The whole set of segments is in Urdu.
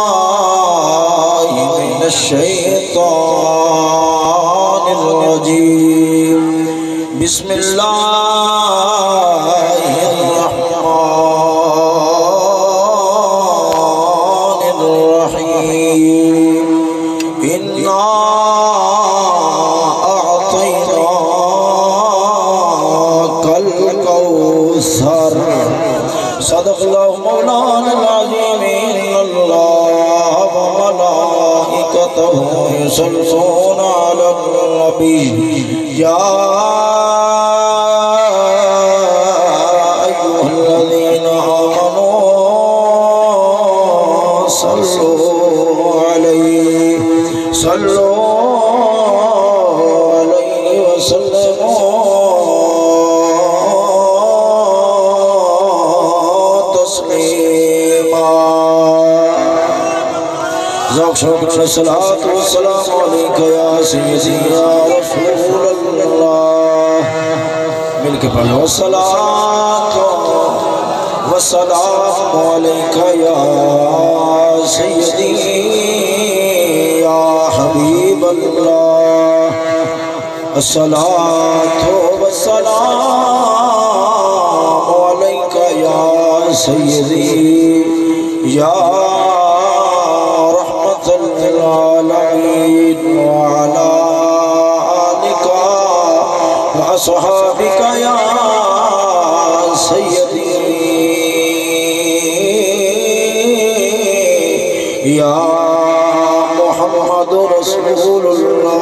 بالله من الشيطان الرجيم بسم الله الرحمن الرحيم إنا أعطيناك الكوثر صدق الله مولانا العظيم إن الله وملائكته يصلون على النبي يا أيها الذين آمنوا صلوا عليه وسلموا شكرا الصلاة والسلام عليك يا سيدي يا رسول الله ملك بل والصلاة والسلام عليك يا سيدي يا حبيب الله الصلاة والسلام عليك يا سيدي يا العالمين وعلى آلك وأصحابك يا سيدي يا محمد رسول الله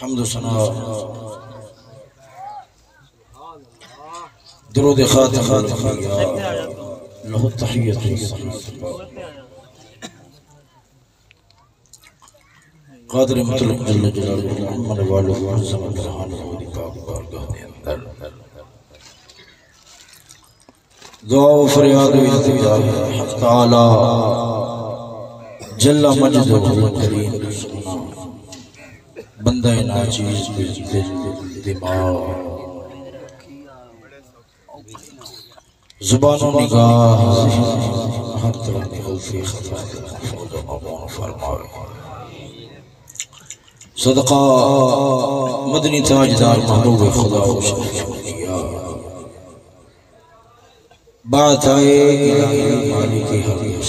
حمد و ثنا درود خاتم له التحية قادر مطلق جل جلالہ محمد والہ معظم الرحمن ولی پاک بارگاہ دے اندر دعا و فریاد و التجا حق تعالی جل مجدہ کریم بندہ ناچیز دماغ زبان و نگاہ ہر طرح کی غلطی خطا محفوظ و مامون فرمائے صدقہ مدنی تاجدار محبوب خدا و شرف بات آئے الہی مالک حقیق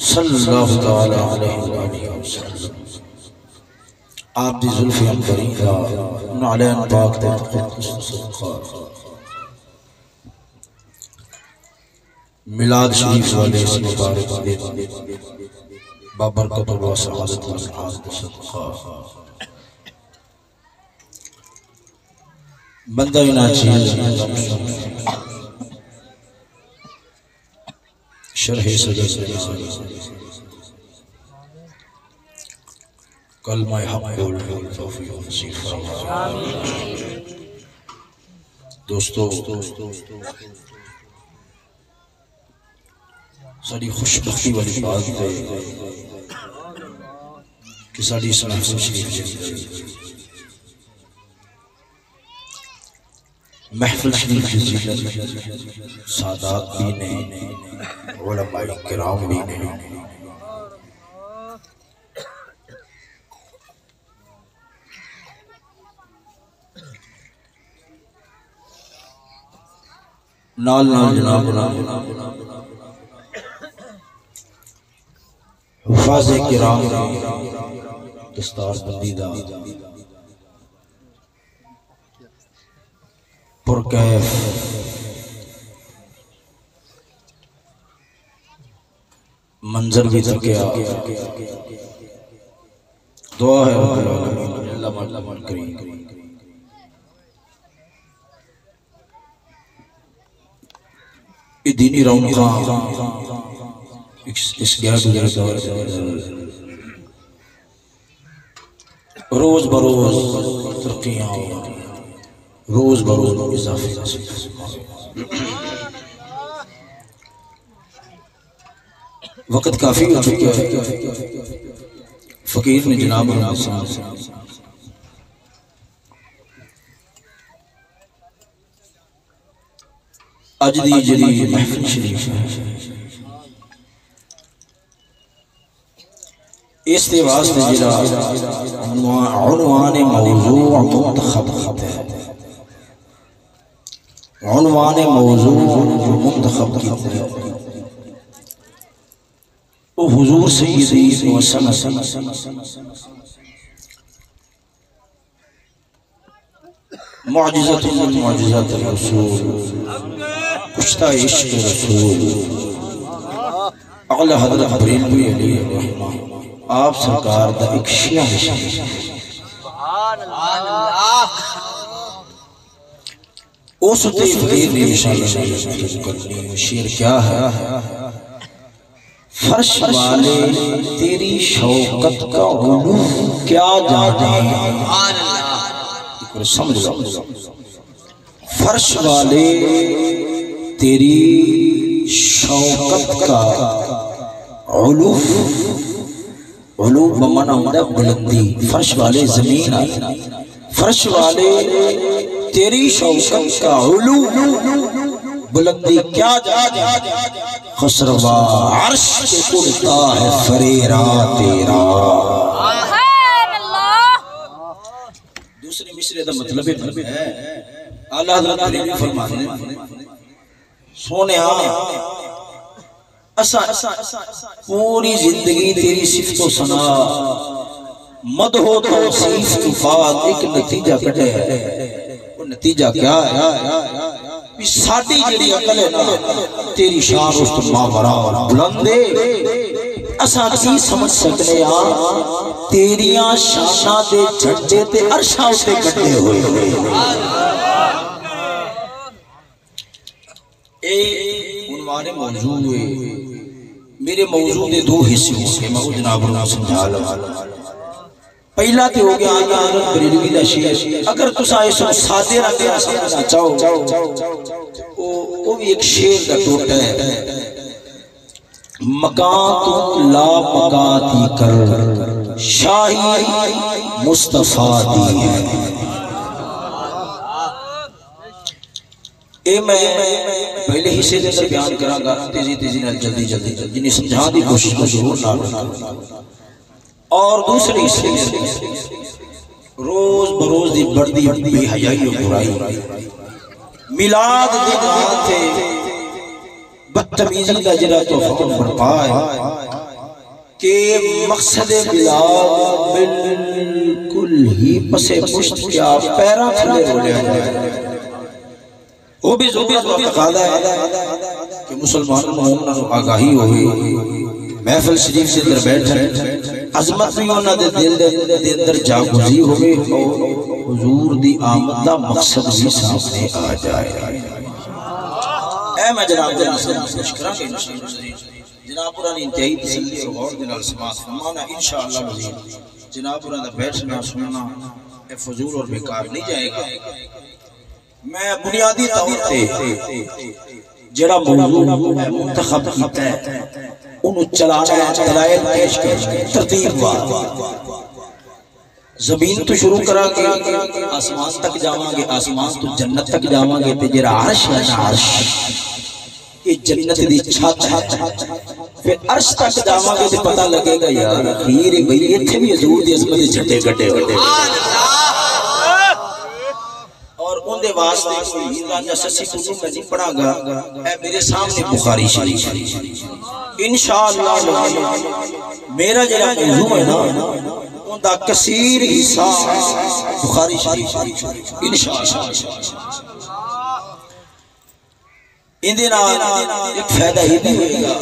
صلی اللہ تعالی علیہ وآلہ وسلم آپ دی ظلف انبری کا نعلین پاک دے قدس صدقہ ملاد شریف والے اس مبارک دے بابرکت و سعادت و سعادت صدقہ بندہ ناچیز شرح صدر کلمہ حق قول توفیق نصیب فرمائے دوستو ساری خوشبختی والی بات ہے کہ ساری اس محفل شریف محفل شریف جزیلت سادات بھی نہیں علماء کرام بھی نہیں نال جناب حفاظ کرام دستار بندی دا پرکیف منظر بھی تکیا دعا ہے رب العالمین اللہ من کریم دینی رونقاں اس گیا گزرے دور روز بروز ترقیاں روز بروز اضافی وقت کافی ہو چکا ہے، فقیر نے جناب اج دی جڑی محفل شریف ہے اس دے واسطے جڑا عنوان موضوع منتخب ہے، عنوان موضوع منتخب کیتا ہے وہ حضور سیدی وسلم معجزت من معجزات الرسول، کشتہ عشق رسول اعلی حضرت بریلوی علیہ الرحمہ آپ سرکار دا ایک شیعہ نشان سبحان اللہ اس تے فقیر نے نشان کرنی شعر کیا ہے؟ فرش والے تیری شوقت کا علو کیا جانے، سمجھ لو، فرش والے تیری شوقت کا علو، علو بمعنی ہوتا ہے بلندی، فرش والے زمین آئی، فرش والے تیری شوقت کا علو بلندی کیا جانے، خسروا عرش کے اڑتا ہے فریرا تیرا۔ دوسرے مصرے دا مطلب ہے اعلیٰ حضرت بریلوی فرماتے ہیں سونیا اسا پوری زندگی تیری صفت و ثنا مدح و توصیف کے بعد ایک نتیجہ کٹے ہے، وہ نتیجہ کیا ہے؟ ساڑی جڑی عقل ہے نا تیری شان اس تو ماورا بلندے اساں کی سمجھ سکنے آن تیریاں شانہ دے جھڑے تے عرشاں اسے کٹے ہوئے اے عنوان موضوع ہوئے، میرے موضوع دے دو حصے ہوئے، میں جناب اللہ سمجھا لوں۔ پہلا تے ہو گیا آیا حضرت بریلوی دا شعر، اگر تسا اس سادے رکھنا سمجھنا چاہو وہ بھی ایک شعر دا ٹوٹا ہے، مکان تو لا مکاتی کر شاہی مصطفیٰ دی ہے۔ اے میں پہلے حصے دے سے بیان کرا گا، تیزی تیزی نہ جلدی جلدی جنہیں سمجھا دی کوشش کو ضرور نہ، اور دوسرے حصے میں روز بروز دی بڑھتی بے حیائی و برائی، میلاد دن آتے بدتمیزی دا جرا تو فکر برپا ہے کہ مقصد میلاد بالکل ہی پسے پشت کیا پیرا کھلے ہو لیا جائے، وہ بھی ضرورت تقاضا ہے کہ مسلمانوں مومنوں آگاہی ہوئی، محفل شریف سے اندر بیٹھے عظمت بھی ہونا دے دل دے اندر جاگزی ہوئے اور حضور دی آمد دا مقصد بھی سامنے آ جائے۔ اے میں جناب جناب شکرہ کے جناب پرانی انتہائی تسلی اور غور دنال سماعت فرمانا انشاءاللہ مزید جناب پرانا بیٹھنا سننا فضول اور بیکار نہیں جائے گا۔ میں بنیادی طور پہ جڑا موضوع منتخب کیتا ہے انہوں چلانا دلائل پیش کر ترتیب وار زمین تو شروع کرا کے آسمان تک جاواں گے، آسمان تو جنت تک جاواں گے، تے جڑا عرش ہے نا عرش یہ جنت دی چھت ہے، پھر عرش تک جاواں گے تے پتہ لگے گا یار اخیر بھئی ایتھے بھی حضور دی عظمت دے جھٹے گڈے ہوئے اور ان دے واسطے کوئی راجہ سسی کتوں میں نہیں پڑھا گا، اے میرے سامنے بخاری شریف انشاءاللہ میرا جڑا موضوع ہے نا ان دا کثیر حصہ بخاری شریف انشاءاللہ۔ ان دے نال ایک فائدہ ہی بھی ہوئے گا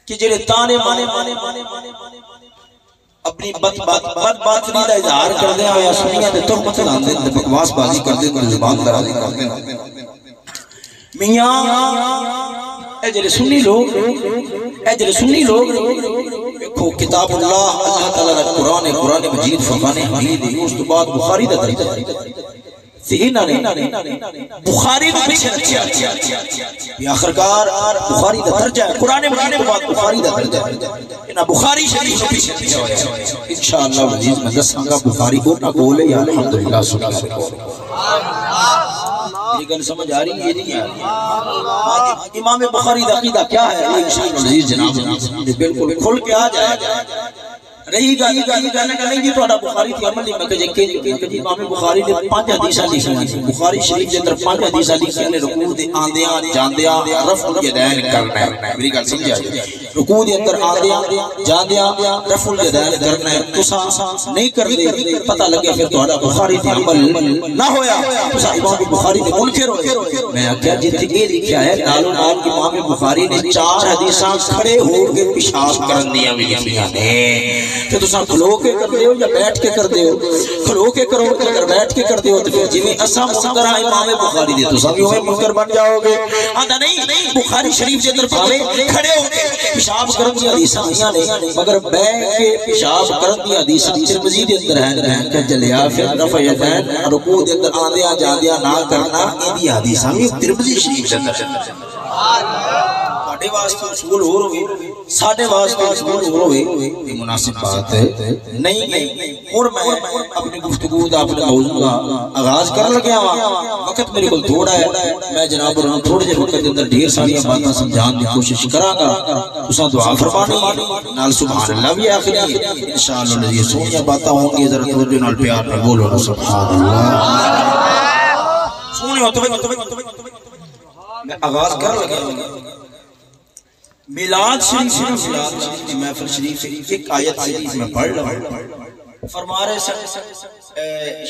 کہ جڑے تانے مانے اپنی بد باطنی دا اظہار کر دیں یا سنیاں دے تہمت لان دیں بکواس بازی کر دیں زبان درازی کر دیں، میاں اے جڑے سنی لوگ دیکھو کتاب اللہ تعالیٰ قرآن مجید فرقان حمید اس تو بعد بخاری دا درجہ بخاری میں پیچھے رکھیا آخرکار بخاری دا درجہ ہے، قرآن مجید کے بعد بخاری دا درجہ ہے، بخاری شریف میں پیچھے رکھیا ہے۔ انشاءاللہ عزیز میں دساں گا بخاری کو نہ بولے یا الحمدللہ سنا سے بولے۔ یہ گل سمجھ آ رہی ہے نہیں آ رہی؟ امام بخاری دا عقیدہ کیا ہے؟ انشاءاللہ عزیز جناب بالکل کھل کے آ جائے رہی گا نہیں جی توڑا بخاری تھی عمل میں کہ جی امام بخاری نے 5 حدیثاں لکھی ہیں، بخاری شریف کے اندر 5 حدیثاں لکھی ہیں، رکوع دے آندیاں جاندیاں رفع الیدین کرنا ہے، میری گل سمجھا جی، رکوع دے اندر آندیاں جاندیاں رفع الیدین کرنا ہے، تساں نہیں کر دے پتہ لگے پھر توڑا بخاری تھی عمل نہ ہویا، تساں امام بخاری دے منکر ہوئے۔ میں کہا جتنے یہ لکھا ہے نالو نال امام بخاری نے 4 حدیثاں کھڑے ہو کے پیشاب کرن دیاں بھی لکھیاں نے، کہ تساں کھلو کے کر دے ہو یا بیٹھ کے کر دے ہو، کھلو کے کرو کہ اگر بیٹھ کے کر دے ہو تو پھر جویں اساں منکر ہیں امام بخاری دے تساں بھی ہوئے منکر بن جاؤ گے۔ آندا نہیں بخاری شریف دے اندر پاویں کھڑے ہو کے پیشاب کرن دی حدیثاں آئیاں نے مگر بیٹھ کے پیشاب کرن دی حدیثاں ترمذی دے اندر ہیں کہ چلیا پھر رفع یدین رکوع دے اندر آندیاں جاندیاں نہ کرنا این دی حدیثاں بھی ترمذی شریف دے اندر ہیں۔ ساڈے واسطے اصول ہور ہوئے، ساڈے واسطے اصول ہور ہوئے، یہ مناسب بات ہے نہیں۔ اور میں اپنی گفتگو دا اپنے موضوع کا آغاز کر لگیا ہوا، وقت میرے کو تھوڑا ہے، میں جناب اور تھوڑے جے وقت اندر ڈھیر ساری باتاں سمجھان دی کوشش کراں گا، تساں دعا فرمانی نال سبحان اللہ بھی آخری انشاءاللہ یہ سونیاں باتاں ہوں گی، ذرا توجہ نال پیار میں بولو نا سبحان اللہ۔ سونے ہوتے میں آغاز کر لگا میلاد شریف کی محفل شریف ایک آیت شریف میں پڑھ رہا ہوں، فرما رہے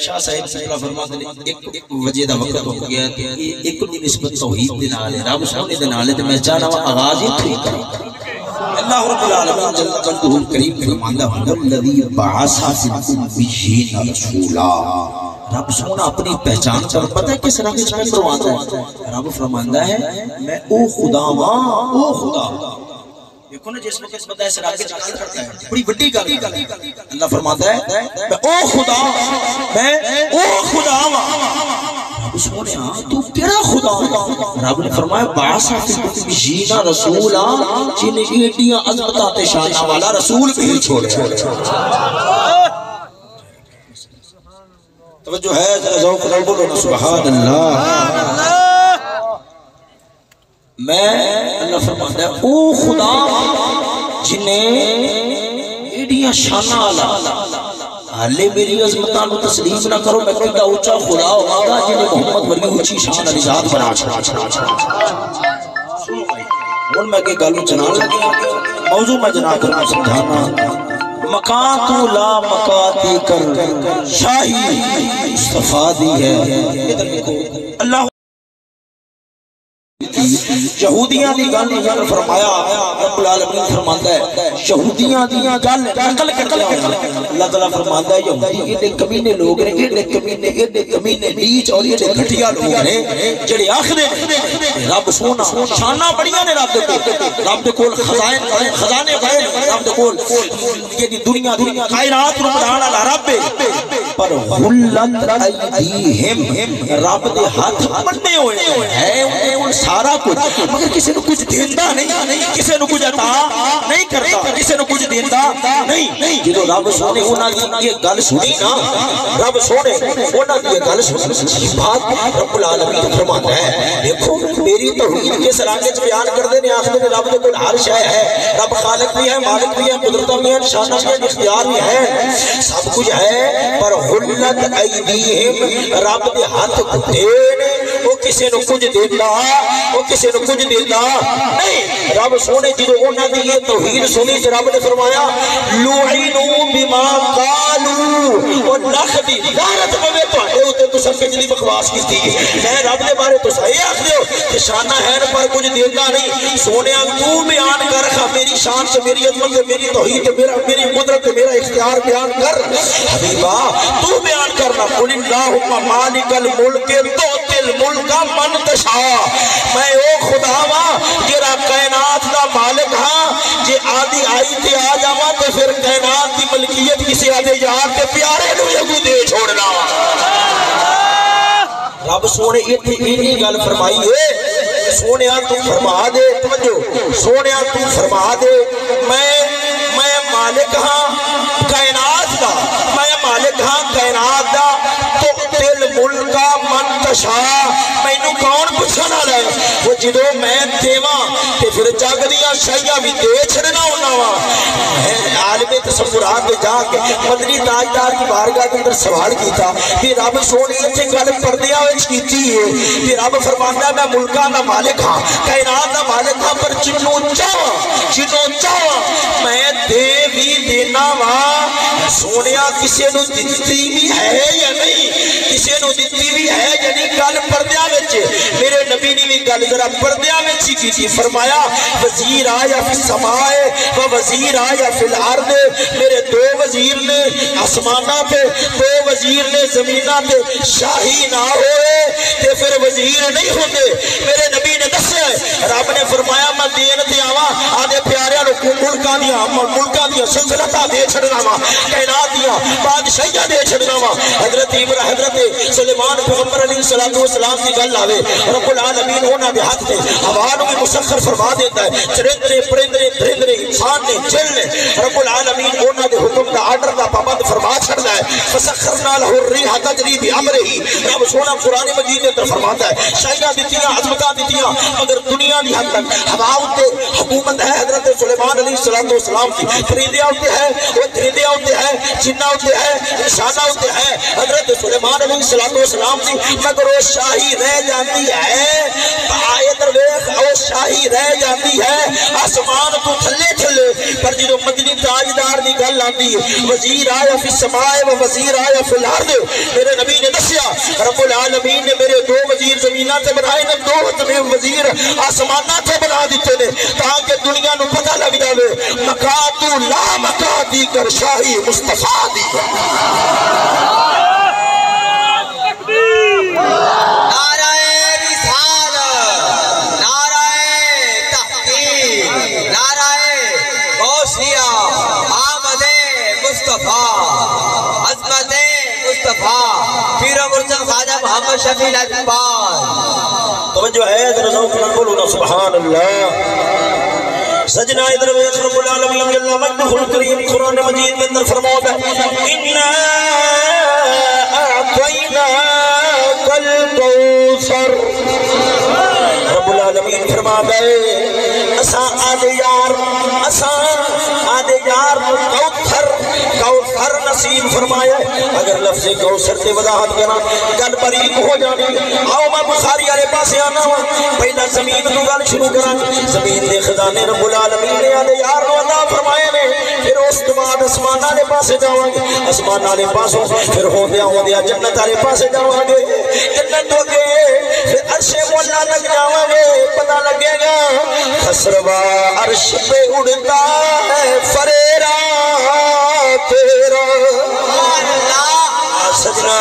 شاہ صاحب سکلہ فرماتے ہیں ایک وجہ دا وقت ہو گیا کہ ایک نسبت توحید دے نال ہے، رب سونے دے نال ہے، تو میں چاہنا ہوں آغاز ہی ٹھیک کروں۔ اللہ رب العالمین جل جلالہ الکریم فرماندا ہے الذی بعث فی الامین رسولا، رب سونا اپنی پہچان کر پتہ ہے کس رنگ میں فرماتا ہے، رب فرماندا ہے میں او خدا ہاں، او خدا دیکھو نا جس وقت بندہ اس راہ کے چل کرتا ہے بڑی بڑی گل، اللہ فرماتا ہے میں او خدا، میں او خدا ہاں، رب سونے تو کیڑا خدا؟ رب نے فرمایا بعث فی الامین رسولا، جن ایڈیاں عظمتاں تے شاناں والا رسول بھیج چھوڑیا۔ توجہ ہے ذرا ذوق نال بولو سبحان اللہ۔ میں اللہ فرماتا ہے او خدا جنہیں ایڈیاں شاناں والا، حالے میری عظمتاں نو تسلیم نہ کرو، میں کہتا اونچا خدا ہوگا جنہیں محمد ورگی اونچی شان والی ذات بنا چھڑا۔ ہن میں کہ گل چنان لگی موضوع میں جنا کر سمجھانا، مکان تو لا مکاتی کر شاہی مصطفیٰ دی ہے۔ اللہ یہودیاں دی گل فرمایا، رب العالمین فرماندا ہے یہودیاں دی گل نقل کر لیا، اللہ تعالیٰ فرماندا ہے یہودی ایڈے کمینے لوگ نے، ایڈے کمینے نیچ اور ایڈے گھٹیا لوگ نے جڑے آکھدے رب سونا شاناں بڑیاں نے، رب دے کول خزانے بڑے، رب دے کول یہ دنیا کائنات نو بنانے والا رب ہے، پر غلت ایدیہم رب دے ہاتھ بننے ہوئے ہیں ان سارا کچھ، مگر کسی نے کچھ دیندہ نہیں، کسی نے کچھ عطا نہیں کرتا، کسی نے کچھ دیندہ نہیں۔ جدو رب سونے انہاں دی یہ گل سنی نا، رب سونے انہاں دی یہ گل سنی بات رب العالمین فرماتا ہے دیکھو میری توحید کس رنگ وچ بیان کردے نے، آکھدے نے رب دے کول ہر شے ہے، رب خالق بھی ہے، مالک بھی ہے، قدرتاں بھی ہیں، شاناں بھی ہیں، اختیار بھی ہے، سب کچھ ہے، پر غلت ایدیہم رب دے ہاتھ کھٹے نے، وہ کسی نو کچھ دیتا، وہ کسی نو کچھ دیتا نہیں۔ رب سونے جدو انہاں دی یہ توحید سنی تے رب نے فرمایا لعنوا بما قالوا، وہ لکھ دی لعنت پوے تواڈے اوتے تساں کجلی بکواس کیتی، میں رب دے بارے تساں اے آکھدے ہو کہ شاناں ہے پر کچھ دیتا نہیں۔ سونیا تو بیان کر میری شان سے، میری عظمت سے، میری توحید سے، میری قدرت سے، میرا اختیار بیان کر حبیبا، تو بیان کرنا قل اللہم مالک الملک تؤتی الملک من تشاء، میں او خدا ہاں جڑا کائنات دا مالک ہاں، جے آدھی آئی تے آ جاواں تے پھر کائنات دی ملکیت کسی آدھے یار تے پیارے نو جو دے چھوڑنا۔ رب سونے اتنی گل فرمائی ہے سونے تو فرما دے توجہ سونے تو فرما دے میں مالک ہاں کائنات دا میں مالک ہاں کائنات دا تو دل ملکا منتشا مینوں کون پوچھنا لے وہ جدو میں دیواں تے پھر جگ دیاں شاہیاں بھی دے چھڑنا ہونا وا عالم تصورات میں جا کے مدنی تاجدار کی بارگاہ کے اندر سوال کیتا کہ رب سونے سے گل پردیاں وچ کیتی ہے کہ رب فرماندا ہے میں ملکاں دا مالک ہاں کائنات دا مالک ہاں پر جنوں چاہواں میں دے بھی دینا وا سونیا کسے نو دتی بھی ہے یا نہیں کسے نو دتی بھی ہے یا نہیں گل پردیاں وچ میرے نبی نے بھی گل ذرا پردیاں وچ ہی کی فرمایا وزیر آیا فی السماء و وزیر آیا فی الارض میرے دو وزیر نے آسمانہ پہ دو وزیر نے زمینہ پہ شاہی نہ ہوئے تے پھر وزیر نہیں ہوتے میرے نبی نے دسیا رب نے فرمایا میں دین تے آواں آدھے پیاریاں نو ملکاں دیاں سلسلتاں دے چھڑنا وا کائنات دیاں بادشاہیاں دے چھڑنا وا حضرت سلیمان پیغمبر علیہ السلام کی گل آوے رب العالمین انہاں دے ہاتھ تے ہوا نو بھی مسخر فرما دیتا ہے چرندے پرندے درندے انسان نے جن نے رب العالمین انہاں دے حکم دا آرڈر دا پابند فرما چھڑنا ہے فسخرنا له الريح تجري بامره رب سونا قرآن مجید کے اندر فرماتا ہے شاہیاں دتیاں عظمتاں دتیاں مگر دنیا دی حد تک ہوا تے حکومت ہے حضرت سلیمان علیہ السلام کی پرندیاں تے ہے وہ درندیاں تے ہے جناں تے ہے انساناں تے ہے حضرت سلیمان علیہ السلام کی مگر وہ شاہی رہ جاتی ہے آیت ویکھ وہ شاہی رہ جاتی ہے آسمان تو تھلے پر جدو مدنی تاجدار دی گل آندی وزیر آیا فی السماء و وزیر آیا فی الارض میرے نبی نے دسیا رب العالمین نے میرے دو وزیر زمینہ تے بنائے نے دو وزیر آسمانہ تے بنا دیتے نے تاکہ دنیا نو پتہ لگ جاوے مکاتو لا مکاتی کر شاہی مصطفیٰ دی عظمت مصطفیٰ پیر و مرشد خواجہ محمد شفیع الاطفال توجہ ہے ذرا ذوق نال بولو نا سبحان اللہ سجنا ادھر ویکھ رب العالمین جل مجدہ الکریم قرآن مجید کے اندر فرماتا ہے انا اعطیناک الکوثر رب العالمین فرماتا ہے اساں آدھے یار کوثر نصیب فرمایا اگر لفظ کوثر سے وضاحت کرنا گل باریک ہو جانی آؤ میں بخاری والے پاسے آنا وا پہلا زمین تو گل شروع کراں زمین دے خزانے رب العالمین نے آدھے یار نو عطا فرمائے نے پھر اس کے بعد آسمان والے پاسے جاواں گے آسمان والے پاسوں پھر ہوندیا جنت والے پاسے جاواں گے جنت تو گے پھر عرش مولا تک جاواں گے پتہ لگے گا خسروا عرش پہ اڑتا ہے فریرا تیرا سجنا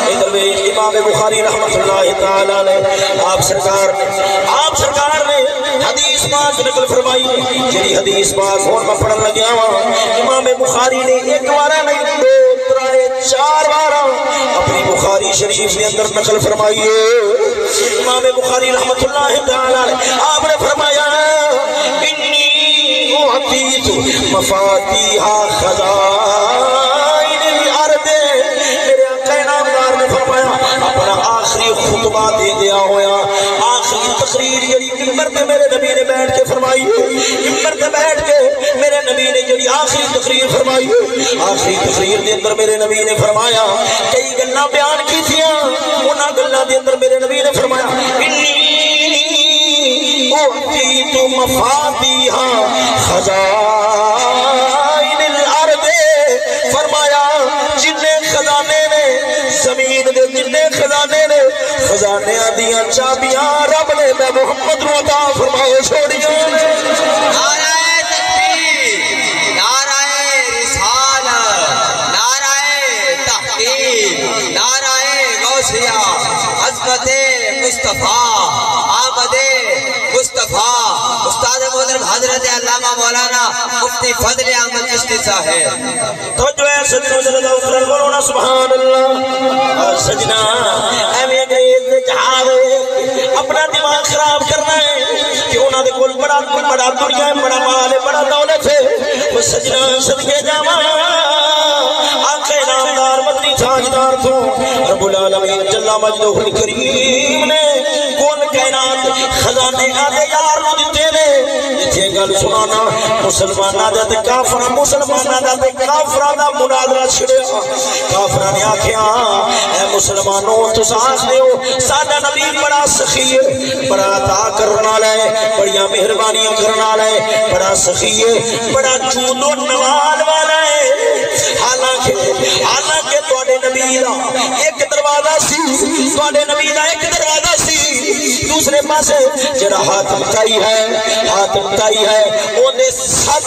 ادھر امام بخاری رحمت اللہ تعالی نے آپ سرکار نے حدیث پاک نقل فرمائی جی حدیث پاک اور میں پڑھن لگیا ہوں امام بخاری نے ایک بار نہیں دو ترائے چار بار اپنی بخاری شریف کے اندر نقل فرمائی ہے امام بخاری رحمت اللہ تعالی نے آپ نے فرمایا انی اعطیت مفاتیح خزائن الارض میرے آقا نامدار نے فرمایا اپنا آخری خطبہ دے دیا ہویا آخری تقریر جڑی ممبر پہ میرے نبی نے بیٹھ کے فرمائی ممبر پہ بیٹھ کے میرے نبی نے جڑی آخری تقریر فرمائی آخری تقریر دے اندر میرے نبی نے فرمایا کئی گلاں بیان کی تھیاں انہاں گلاں دے اندر میرے نبی نے فرمایا انی اعطیت مفاتیح خزائن الارض فرمایا جننے خزانے نے زمین دے جننے خزانے نے خزانے دیاں چابیاں رب نے میں محمد نو عطا فرمائے چھوڑیاں نعرہ تکبیر نعرہ رسالت نعرہ تحقیق نعرہ غوثیہ عظمت مصطفیٰ آمد مصطفیٰ استاد محترم حضرت علامہ مولانا مفتی فضل احمد چشتی صاحب توجہ ہے سجنوں ذرا ذوق نال بولو نا سبحان اللہ سجنا اے میرے اپنا دماغ خراب کرنا ہے کہ انہوں نے کول بڑا دنیا ہے، بڑا مال ہے، بڑا دولت ہے. وہ سجنا صدقے جاواں آقا نامدار مدنی تاجدار تو رب العالمین جل مجدہ الکریم نے کون کائنات خزانے آدھے یار نو دیتے نے. یہ گل سنانا مسلماناں دا تے کافراں مسلماناں دا تے کافراں دا مناظرہ چھڑیا. کافراں نے آکھیا اے مسلمانوں تساں آکھدے ہو ساڈا نبی بڑا سخی ہے، بڑا عطا کرن والا ہے، بڑیاں مہربانیاں کرن والا ہے، بڑا سخی ہے، بڑا جود و نوال والا ہے. حالانکہ تواڈے نبی دا ایک دروازہ سی، تواڈے نبی دا ایک دروازہ سی. دوسرے پاسے جڑا حاتم تائی ہے اونے سات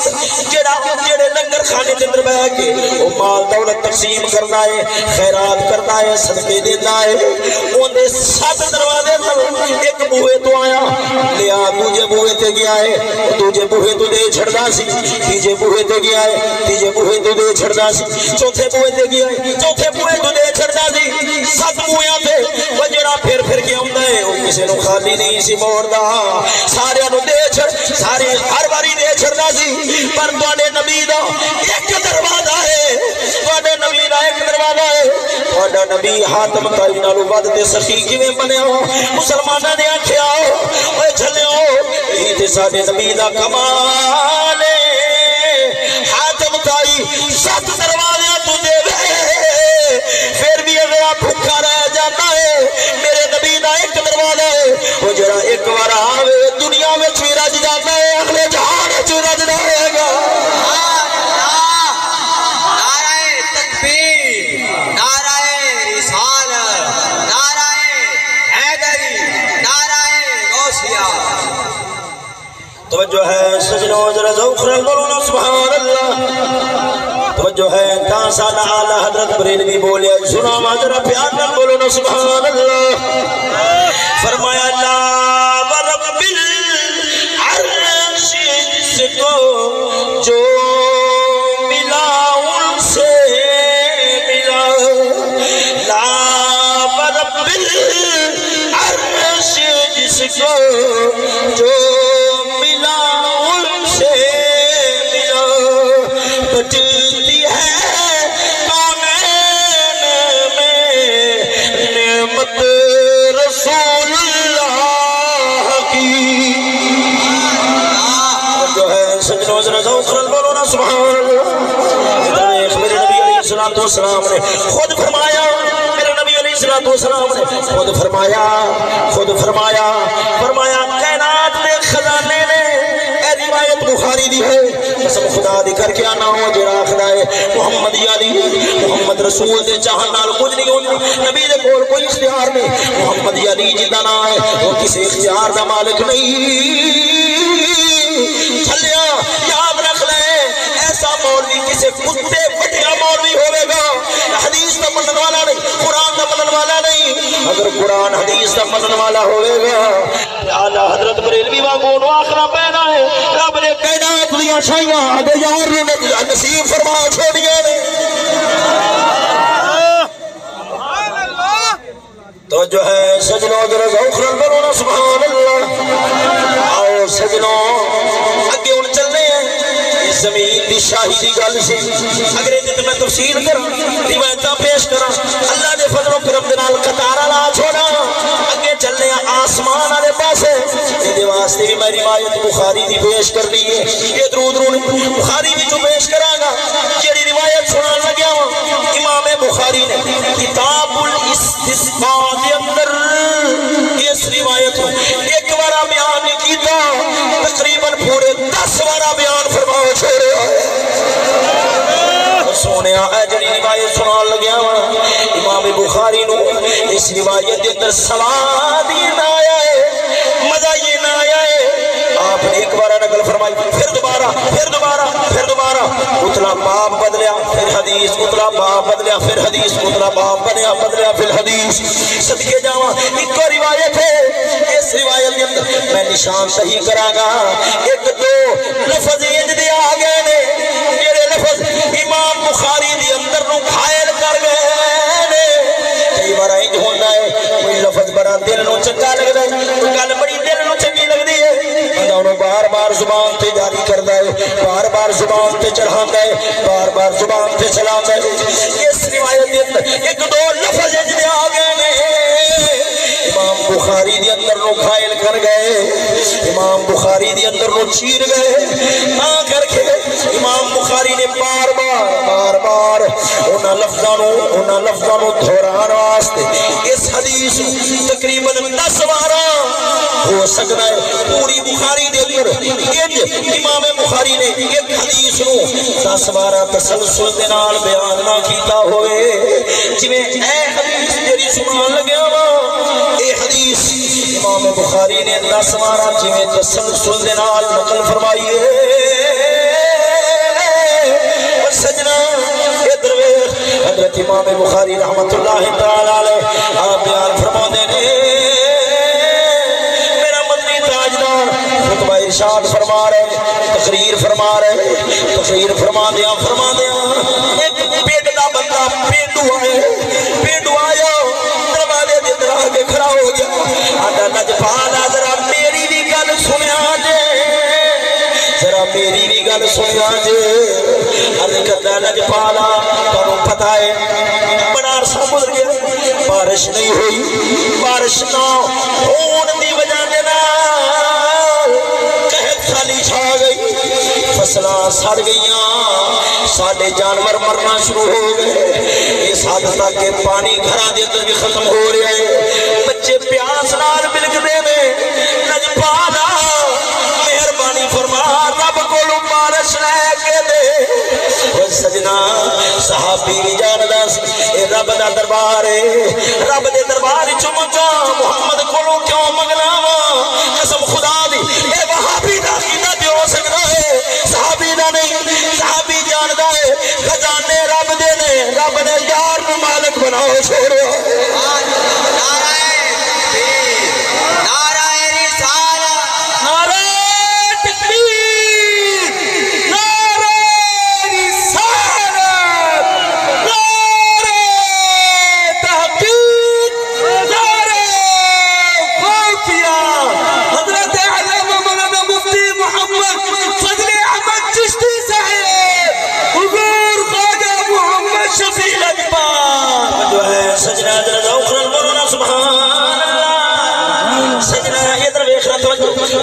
جڑے لنگر کھانے دے اندر بیٹھ کے او مال دولت تقسیم کرنا ہے، خیرات کرنا ہے، صدقے دینا ہے. اونے سات دروازے پر ایک بوئے تو آیا لیا، دوجے بوئے تے گیا ہے، دوجے بوئے تو دے چھڑدا سی، تیجے بوئے تے گیا ہے، تیجے بوئے تو دے چھڑدا سی، چوتھے بوئے تے گیا ہے، چوتھے بوئے تو دے چھڑدا سی. سات بوئیاں تے وہ جڑا پھر کے آندا ہے او کسے نو خالی نہیں سی موڑدا، سارے نو دے چھڑ، سارے ہر باری دے چھڑدا سی. پر تواڈے نبی دا ایک دروازہ ہے، تواڈے نبی دا ایک دروازہ ہے. تواڈا نبی حاتم تائی نالوں ود تے سخی کیویں بنیا؟ مسلماناں نے آکھیا اوے جھلیو اے تے ساڈے نبی دا کمال ہے. حاتم تائی سات دروازے تو دے پھر بھی اگر آپ بھوکا رہ جاتا ہے. میرے نبی دا ایک دروازہ ہے، وہ جڑا ایک بار آوے دنیا میں بھی رج جاتا ہے، اگلے جہان میں رج رہے گا. نعرہ تکبیر، نعرہ رسالت، نعرہ حیدری، نعرہ غوثیہ. توجہ ہے سجنوں ذرا ذوق سے بولو نا سبحان اللہ. توجہ ہے تاسالہ اعلی حضرت بریلوی بولے سنا ماجرا پیار نہ بولو نا سبحان اللہ. فرمایا لا ورب العرش جس کو جو ملا ان سے ملا، لا ورب العرش جس کو جو ملا ان سے ملا. بچتی ہے کونین میں نعمت رسول اللہ کی. جو ہے سجنوں ذرا ذوق سے بولو نا سبحان اللہ. میرے نبی علیہ الصلوۃ والسلام نے خود فرمایا، میرے نبی علیہ الصلوۃ والسلام نے خود فرمایا کائنات کے خزانے نے اے روایت بخاری دی ہے، قسم خدا دی کر کے آنا ہو جڑا آخدا ہے محمد علی محمد رسول دے چاہن نال کچھ نہیں ہوتا. نبی دے کول کوئی اختیار نہیں. محمد علی جدا نام ہے وہ کسی اختیار دا مالک نہیں. چھلیا یاد رکھ لے ایسا مولوی کسی کتے بٹیا مولوی ہوئے گا، حدیث دا منن والا نہیں، قرآن دا منن والا نہیں. اگر قرآن حدیث دا منن والا ہوئے گا اعلی حضرت بریلوی واگوں نو آخنا پینا ہے رب نے کائنات دیاں شائیاں آدھے یار نے نصیب فرما چھوڑیاں نے. تو جو ہے سجنوں ذرا ذوق سے بولو نا سبحان اللہ. آؤ سجنوں اگے ہن چلنے ہیں. اس زمین دی شاہی دی گل سی، اگر یہ میں تفصیل کراں روایتاں پیش کراں اللہ دے فضل و کرم دے نال قطار لا چھوڑا. اگے چلنے آسمان والے پاسے دے واسطے بھی میں روایت بخاری دی پیش کرنی ہے. یہ درود بخاری وچوں پیش کراں گا. جڑی روایت سنان لگیا امام بخاری نے کتاب الاستسقاء دے اندر اس روایت ایک بار بیان نہیں کیتا، تقریباً پورے 10 بار بیان فرماؤ چھوڑے. سونے جڑی روایت سنان لگیا امام بخاری نو اس روایت دے اندر سواد یہ نہ آیا ہے، مزہ یہ نہ آیا ہے. آپ نے ایک بار نقل فرمائی، پھر دوبارہ اتلا باب بدلیا پھر حدیث، اتلا باب بدلیا پھر حدیث، اتلا باب بدلیا پھر حدیث. صدقے جاواں ایک روایت ہے، اس روایت کے اندر میں نشان صحیح کراں گا. ایک دو لفظ انج دے آ گئے نے جڑے لفظ امام بخاری دی اندر نو گھائل کر گئے نے. کئی بار انج ہوندا ہے کوئی لفظ بڑا بندہ دل نو چنگا لگدا ہے گل بڑی دل نو چنگی لگدی ہے بندہ انہوں بار بار زبان تے جاری کردا ہے بار بار زبان تے چڑھاندا ہے بار بار زبان تے چلاندا ہے اس روایت دے اندر ایک دو لفظ جڑے آ گئے نے امام بخاری دے اندر نو گھائل کر گئے امام بخاری دے اندر نو چیر گئے ہاں کر کے امام بخاری نے بار بار انہاں لفظاں نو دہران واسطے اس حدیث تقریباً 10 بار ہو سکتا ہے پوری بخاری دے اندر انج امام بخاری نے ایک حدیث نو 10 بار تسلسل دے نال بیان نہ کیتا ہوئے جویں اے حدیث جڑی سنان لگیا وا اے حدیث امام بخاری نے 10 بار جویں تسلسل دے نال نقل فرمائی ہے اور سجنا ادھر حضرت امام بخاری رحمت اللہ تعالی علیہ آپ بیان فرماندے نے میرا مدنی تاجدار خطبہ ارشاد فرما رہے تقریر فرما دیا ایک پیٹ دا بندہ پینڈو آیا دروازے دے اندر آ کے کھڑا ہو گیا آندا لجپالا ذرا میری بھی گل سنیا جے عرض کردا لجپالا تانوں پتہ ہے بڑا عرصہ گزر گیا بارش نہیں ہوئی بارش نہ ہون دی وجہ دے نال قحط خالی چھا گئی فصلاں سڑ گئیاں ساڈے جانور مرنا شروع ہو گئے اس حد تک کہ پانی گھراں دے اندر بھی ختم ہو رہا ہے بچے پیاس نال بلکدے نے لجپالا مہربانی فرما رب کولوں بارش لے کے دے سجنا صحابی بھی جاندا اے رب دا دربار ہے رب دے دربار وچ منگا محمد کولوں کیوں منگنا وا قسم خدا دی اے وہابی دا کیدا تے ہو سکدا ہے صحابی دا نہیں صحابی جاندا ہے خزانے رب دے نے رب نے یار نو مالک بناؤ چھوڑیا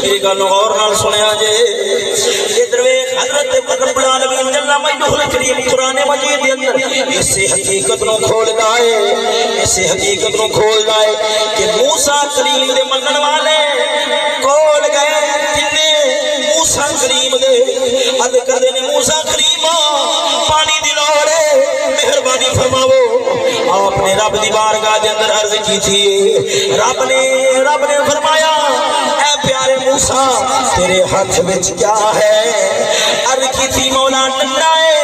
میری گل غور نال سنیا جے ادھر ویکھ حضرت رب العالمین جل مجدہ الکریم قرآن مجید دے اندر اس حقیقت نو کھولدا ہے کہ موسیٰ کلیم دے منن والے کول گئے کنے موسیٰ کلیم دے عرض کردے نے موسیٰ کلیم پانی دی لوڑ ہے مہربانی فرماؤ آپ نے رب دی بارگاہ دے اندر عرض کی تھی رب نے فرمایا اے پیارے موسیٰ تیرے ہاتھ وچ کیا ہے عرض کی تھی مولا ڈنڈا ہے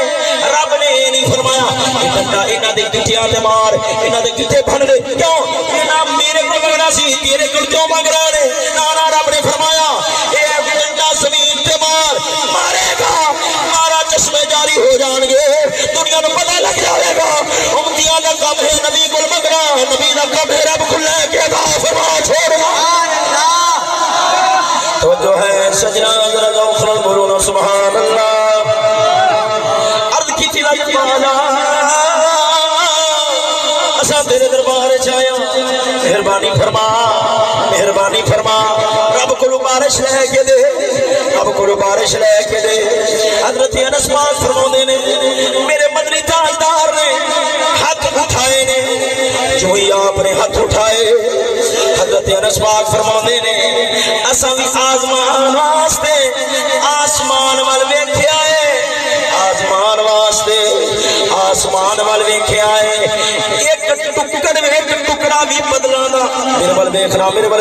رب نے نہیں فرمایا ڈنڈا انہاں دے گٹیاں تے مار انہاں دے گٹے بھن دے کیوں انہاں میرے کول منگنا سی تیرے کول کیوں منگ رہے نے نا رب نے فرمایا اے ڈنڈا زمین تے مارے گا مارا چشمے جاری ہو جان گے دنیا نو پتہ لگ جائے گا امتیاں دا کم ہے نبی کول منگنا نبی دا کم ہے رب کول لے کے دا فرما چھوڑنا تو جو ہے سجنا ذرا ذوق بولو نا سبحان اللہ عرض کی تھی لجپالا اسا تیرے دربار وچ آیا مہربانی فرما رب کو بارش لے کے دے حضرت انس پاک فرماندے نے میرے مدنی تاجدار نے ہاتھ اٹھائے نے جو ہی آپ نے ہاتھ اٹھائے حضرت انس پاک فرماندے نے اساں وی آزمان واسطے آسمان وال ویکھیا ہے آسمان وال ویکھیا ہے ایک ٹکڑا بھی بدلاں دا میرے ول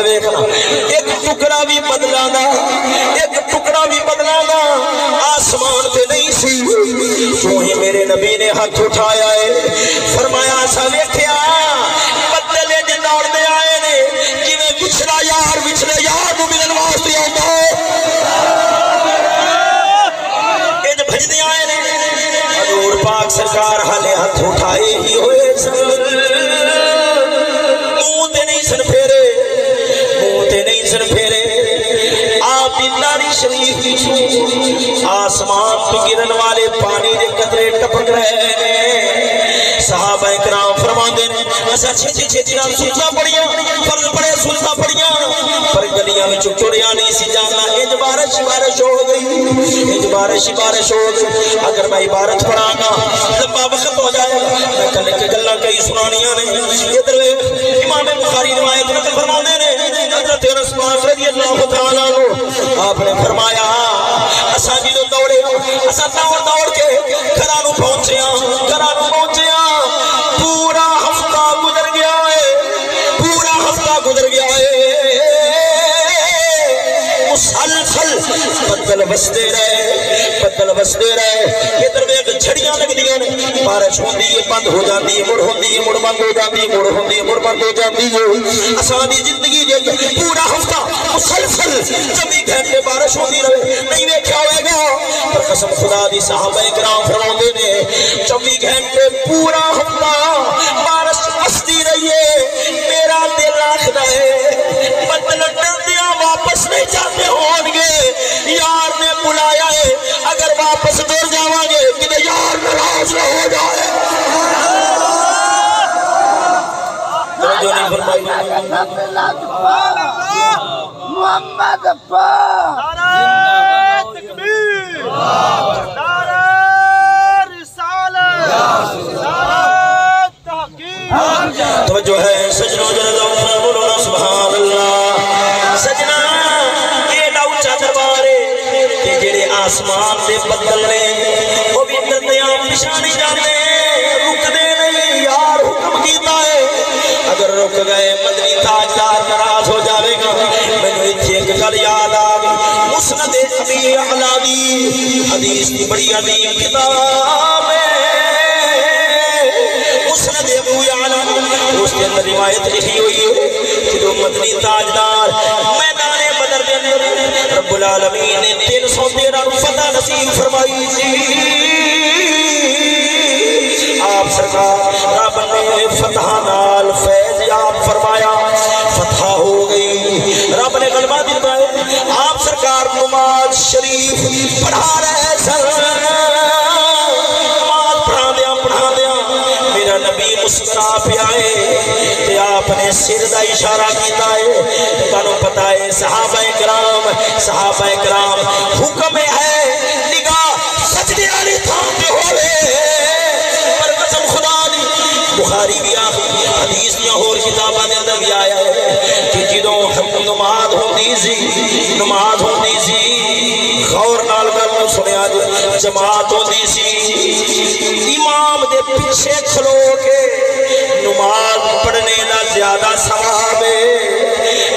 ویکھنا ایک ٹکڑا بھی بدلاں دا آسمان تے نہیں سی جو ہی میرے نبی نے ہاتھ اٹھایا ہے فرمایا اسا ویکھیا بدل دے دوڑ دے آئے نے جویں وچھڑا یار نو ملن واسطے آندا ایں بھجدے آئے نے حضور پاک سرکار حالے ہاتھ اٹھائے ہی ہوئے سن منہ تے نہیں سن پھیرے آپ داری شریف پیچھو آسمان تو گرن والے پانی دے قطرے ٹپک رہے ہیں صحابہ اکرام فرماندے نے ایسا چھتی چھتی نہ سلطہ پڑیاں فرض پڑے سلطہ پڑیاں پر گلیاں میں چکڑیاں نہیں سی جانا انج بارش ہو گئی انج بارش ہو گئی اگر میں عبارت پڑھانا لمبا وقت ہو جائے گا میں کل کے گلہ کئی سنانیاں نہیں ادھر امام بخاری روایت نقل فرماندے نے حضرت رسول رضی اللہ تعالیٰ عنہ آپ نے فرمایا اسا جدو دوڑے اسا دوڑ کے گھرانو پہنچے پورا ہفتہ گزر گیا ہے مسلسل بدل بستے رہے ادھر میں ایک جھڑیاں لگ دیا نے بارش ہوندی ہے بند ہو جاتی ہے مڑ ہوندی ہے مڑ بند ہو جاتی ہے مڑ ہوندی ہے مڑ بند ہو جاتی ہے اسانی زندگی دے پورا ہفتہ مسلسل 24 گھنٹے بارش ہوندی رہے نہیں ویکھیا ہوئے گا پر قسم خدا دی صحابہ اکرام فرماندے نے 24 گھنٹے پورا ہفتہ بارش بستی رہی ہے میرا دل آخدا ہے بدل ڈردیاں واپس نہیں جاتے ہون گے یار نے بلایا ہے اگر واپس دور جاواں گے کہ یار ناراض نہ ہو جائے توجہ نہیں فرمائی محمد پاک نعرہ تکبیر نعرہ رسالت نعرہ تحقیق توجہ ہے سجنوں جنہ بولو نا سبحان اللہ سجنہ یہ ڈاؤچا دربارے کہ جڑے آسمان دے بدل نے وہ بھی دردیاں پشانی جانے رک دے نہیں یار حکم کیتا ہے اگر رک گئے مدنی تاجدار ناراض ہو جاوے گا میں نے ایک گل یاد آ گئی مسند ابی اعلیٰ دی حدیث دی بڑی عظیم کتاب ہے مسند ابو اعلیٰ اس کے اندر روایت لکھی ہوئی ہے کہ جو مدنی تاجدار میدان بدر دے اندر رب العالمین نے 313 فتح نصیب فرمائی تھی آپ سرکار رب نے فتح نال فیض یاب فرمایا فتح ہو گئی رب نے غلبہ دیتا ہے آپ سرکار نماز شریف پڑھا رہے سر نماز پڑھا دیا میرا نبی مسکرا پہ آئے کہ آپ نے سر دا اشارہ کیتا ہے تانوں پتہ ہے صحابہ اکرام حکم ہے نگاہ سجدے والی تھان پہ ہوئے پر قسم خدا دی بخاری بھی آخری حدیث یا اور کتاباں دے اندر بھی آیا ہے کہ جدوں نماز ہوندی سی غور نال گل سنیا جماعت ہوندی سی امام دے پیچھے کھلو کے نماز پڑھنے دا زیادہ ثواب ہے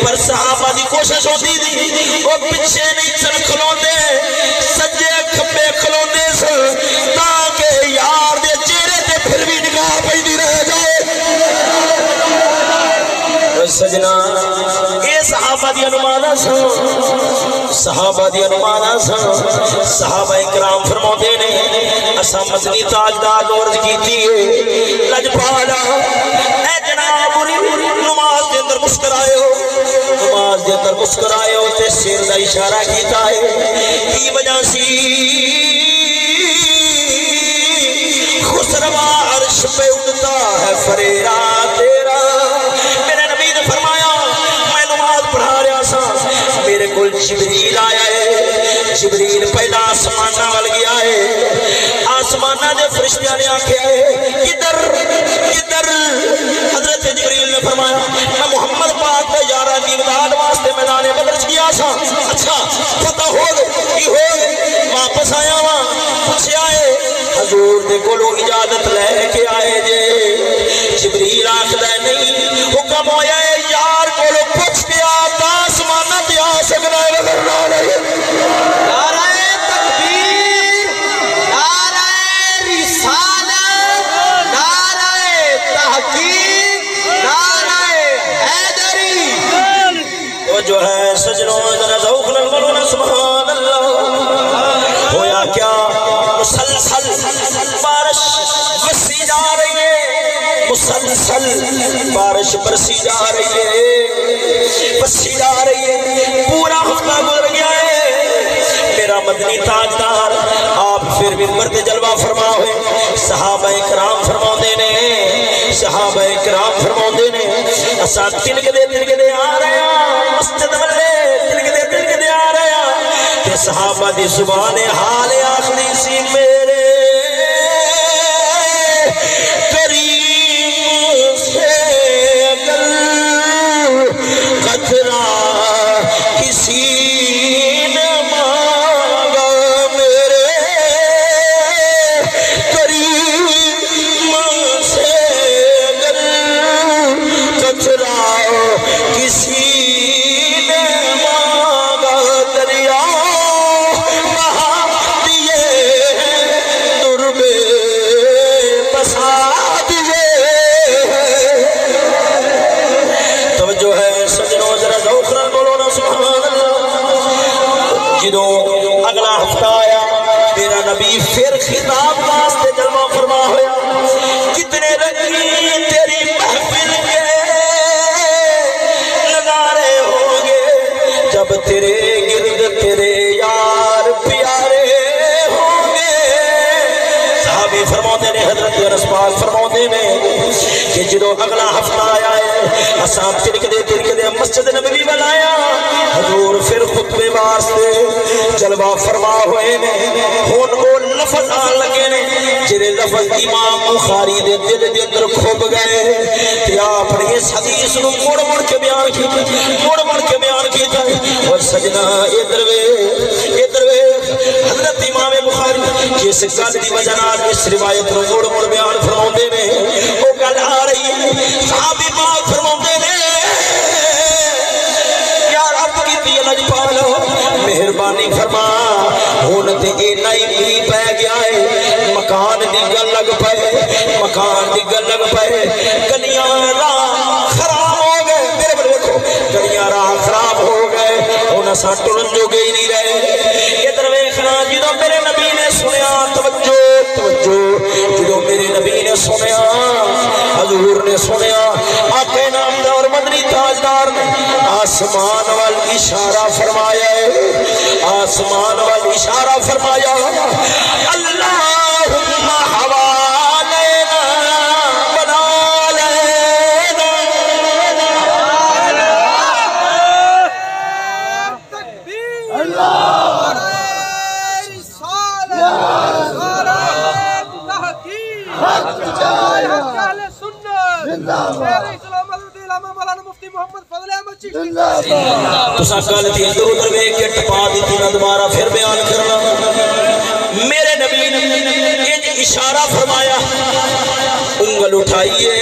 پر صحابہ دی کوشش ہوتی تھی وہ پیچھے نہیں چل کھلوندے سجے کھبے کھلوندے سن تاکہ یار دے چہرے تے پھر بھی نگاہ پیندی رہ جائے سجنا اے صحابہ دی نمازاں سن صحابہ اکرام فرماتے نے اساں مدنی تاجدار نو عرض کیتی ہے لجپالا اے جناب نماز دے اندر مسکرائے ہو تے سر دا اشارہ کیتا ہے کی وجہ سی خسروا عرش پہ اٹھتا ہے فریرا تیرا میرے نبی نے فرمایا میں نماز پڑھا رہا سا میرے کل جبریل آیا ہے جبریل پہلا آسمانہ وال گیا ہے آسمانہ دے فرشتیاں نے آکھیا ہے کدھر حضرت جبریل نے فرمایا میں محمد پاک دے یارہ دی امداد واسطے میدان بدر گیا سا اچھا پتہ ہو گئی واپس آیا وہاں پوچھیا ہے حضور دے کولو اجازت لے کے آئے جے جبریل آکھدا نہیں حکم ہویا ہے یار کولو پوچھ کے آتا آسمانہ تے آ سکدا ہے وگرنہ نہیں نعرہ تکبیر نعرہ رسالت نعرہ تحقیق نعرہ فرماؤندے نے صحابہ کرام فرماؤندے نے اساں تلک دے آ رہے ہیں مسجد والے تلک دے آ رہے ہیں تے صحابہ دی زبان حال آخری سی میرے کریم سے اگر قطرہ کسی نے مانگا میرے کریم سے اگر قطرہ کسی نے مانگا دریا بہا دیے تربے بسا دیے توجہ ہے سجنوں ذرا ذوق نال بولو نا سبحان اللہ جدوں اگلا ہفتہ آیا میرا نبی پھر خطاب واسطے جلوہ فرما ہویا کتنے رنگین تیری محفل کے نظارے ہوں گے جب تیرے گرد تیرے یار پیارے ہوں گے صحابی فرماتے نے حضرت انس پاک فرماتے نے کہ جدو اگلا ہفتہ آیا ہے اساں تلک دے مسجد نبوی بنایا حضور پھر خطبے واسطے جلوہ فرما ہوئے نے ہن او لفظ آن لگے نے جڑے لفظ امام بخاری دے دل دے اندر کھب گئے تے آپ نے اس حدیث نو مڑ کے بیان کیتا اور سجنا ادھر وے حضرت امام بخاری جس گل دی وجہ نال اس روایت نو مڑ بیان فرماندے نے او گل آ رہی ہے صحابی پاک فرماندے نے یار عرض کیتی اللہ پالا مہربانی فرما ہن تے اے نہیں پہ گیا ہے مکان دی گل لگ پئے گلیاں راہ خراب ہو گئے میرے بڑے دیکھو گلیاں راہ خراب ہو گئے ہن اساں ٹرن جو گئی نہیں رہے ادھر ویکھنا جدوں میرے نبی نے سنیا توجہ جدوں میرے نبی نے سنیا حضور نے سنیا آقا نامدار مدنی تاجدار نے آسمان وال اشارہ فرمایا ہے آسمان وال اشارہ فرمایا اللہم حوالینا بنا لینا تکبیر اللہ رسالت تحقیق اہل سنت میرے اسلام مدد علامہ مولانا مفتی محمد فضل احمد چشتی تسا گل تے ادھر ادھر ویکھ کے ٹپا دیتی نہ دوبارہ پھر بیان کرنا میرے نبی نے ایک اشارہ فرمایا انگل اٹھائیے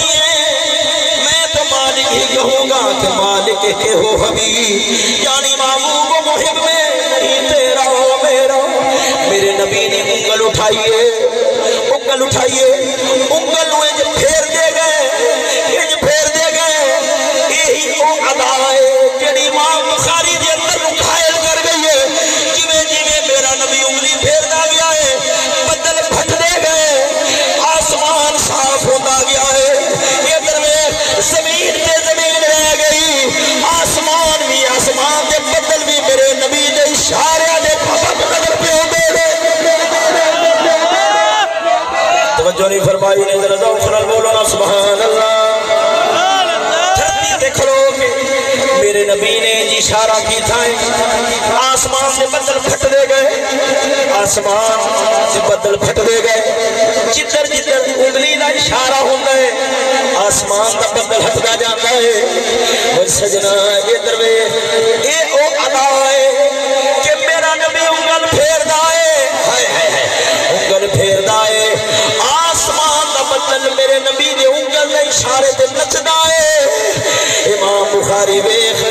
میں تو مالک ہی کہوں گا کہ مالک کے ہو حبیب یعنی محبوب و محب میں نہیں تیرا ہو میرا میرے نبی نے انگل اٹھائیے انگل ہوئے جو پھیر دے گئے یہی او ادا ہے جڑی امام بخاری دے اندر مقائل کر گئی ہے جویں میرا نبی انگلی پھیردا گیا ہے بدل پھٹدے گئے آسمان صاف ہوتا گیا ہے ادھر میں زمین رہ گئی آسمان دے بدل بھی میرے نبی دے اشارے دے بدل پہ ہوندے توجہ نہیں فرمائی نے ذرا ذوق نال بولو نا سبحان اللہ دھرتی تے کھلو کے میرے نبی نے جی اشارہ کی تھا آسمان سے بدل پھٹ دے گئے جدھر انگلی دا اشارہ ہوتا ہے آسمان دا بدل ہٹدا جاتا ہے اور سجنا ادھر وے اے او ادا ہے کہ میرا نبی انگل پھیردا ہے انگل پھیردا ہے آسمان دا بدل میرے نبی دے انگل دے اشارے تے نچدا ہے امام بخاری ویکھ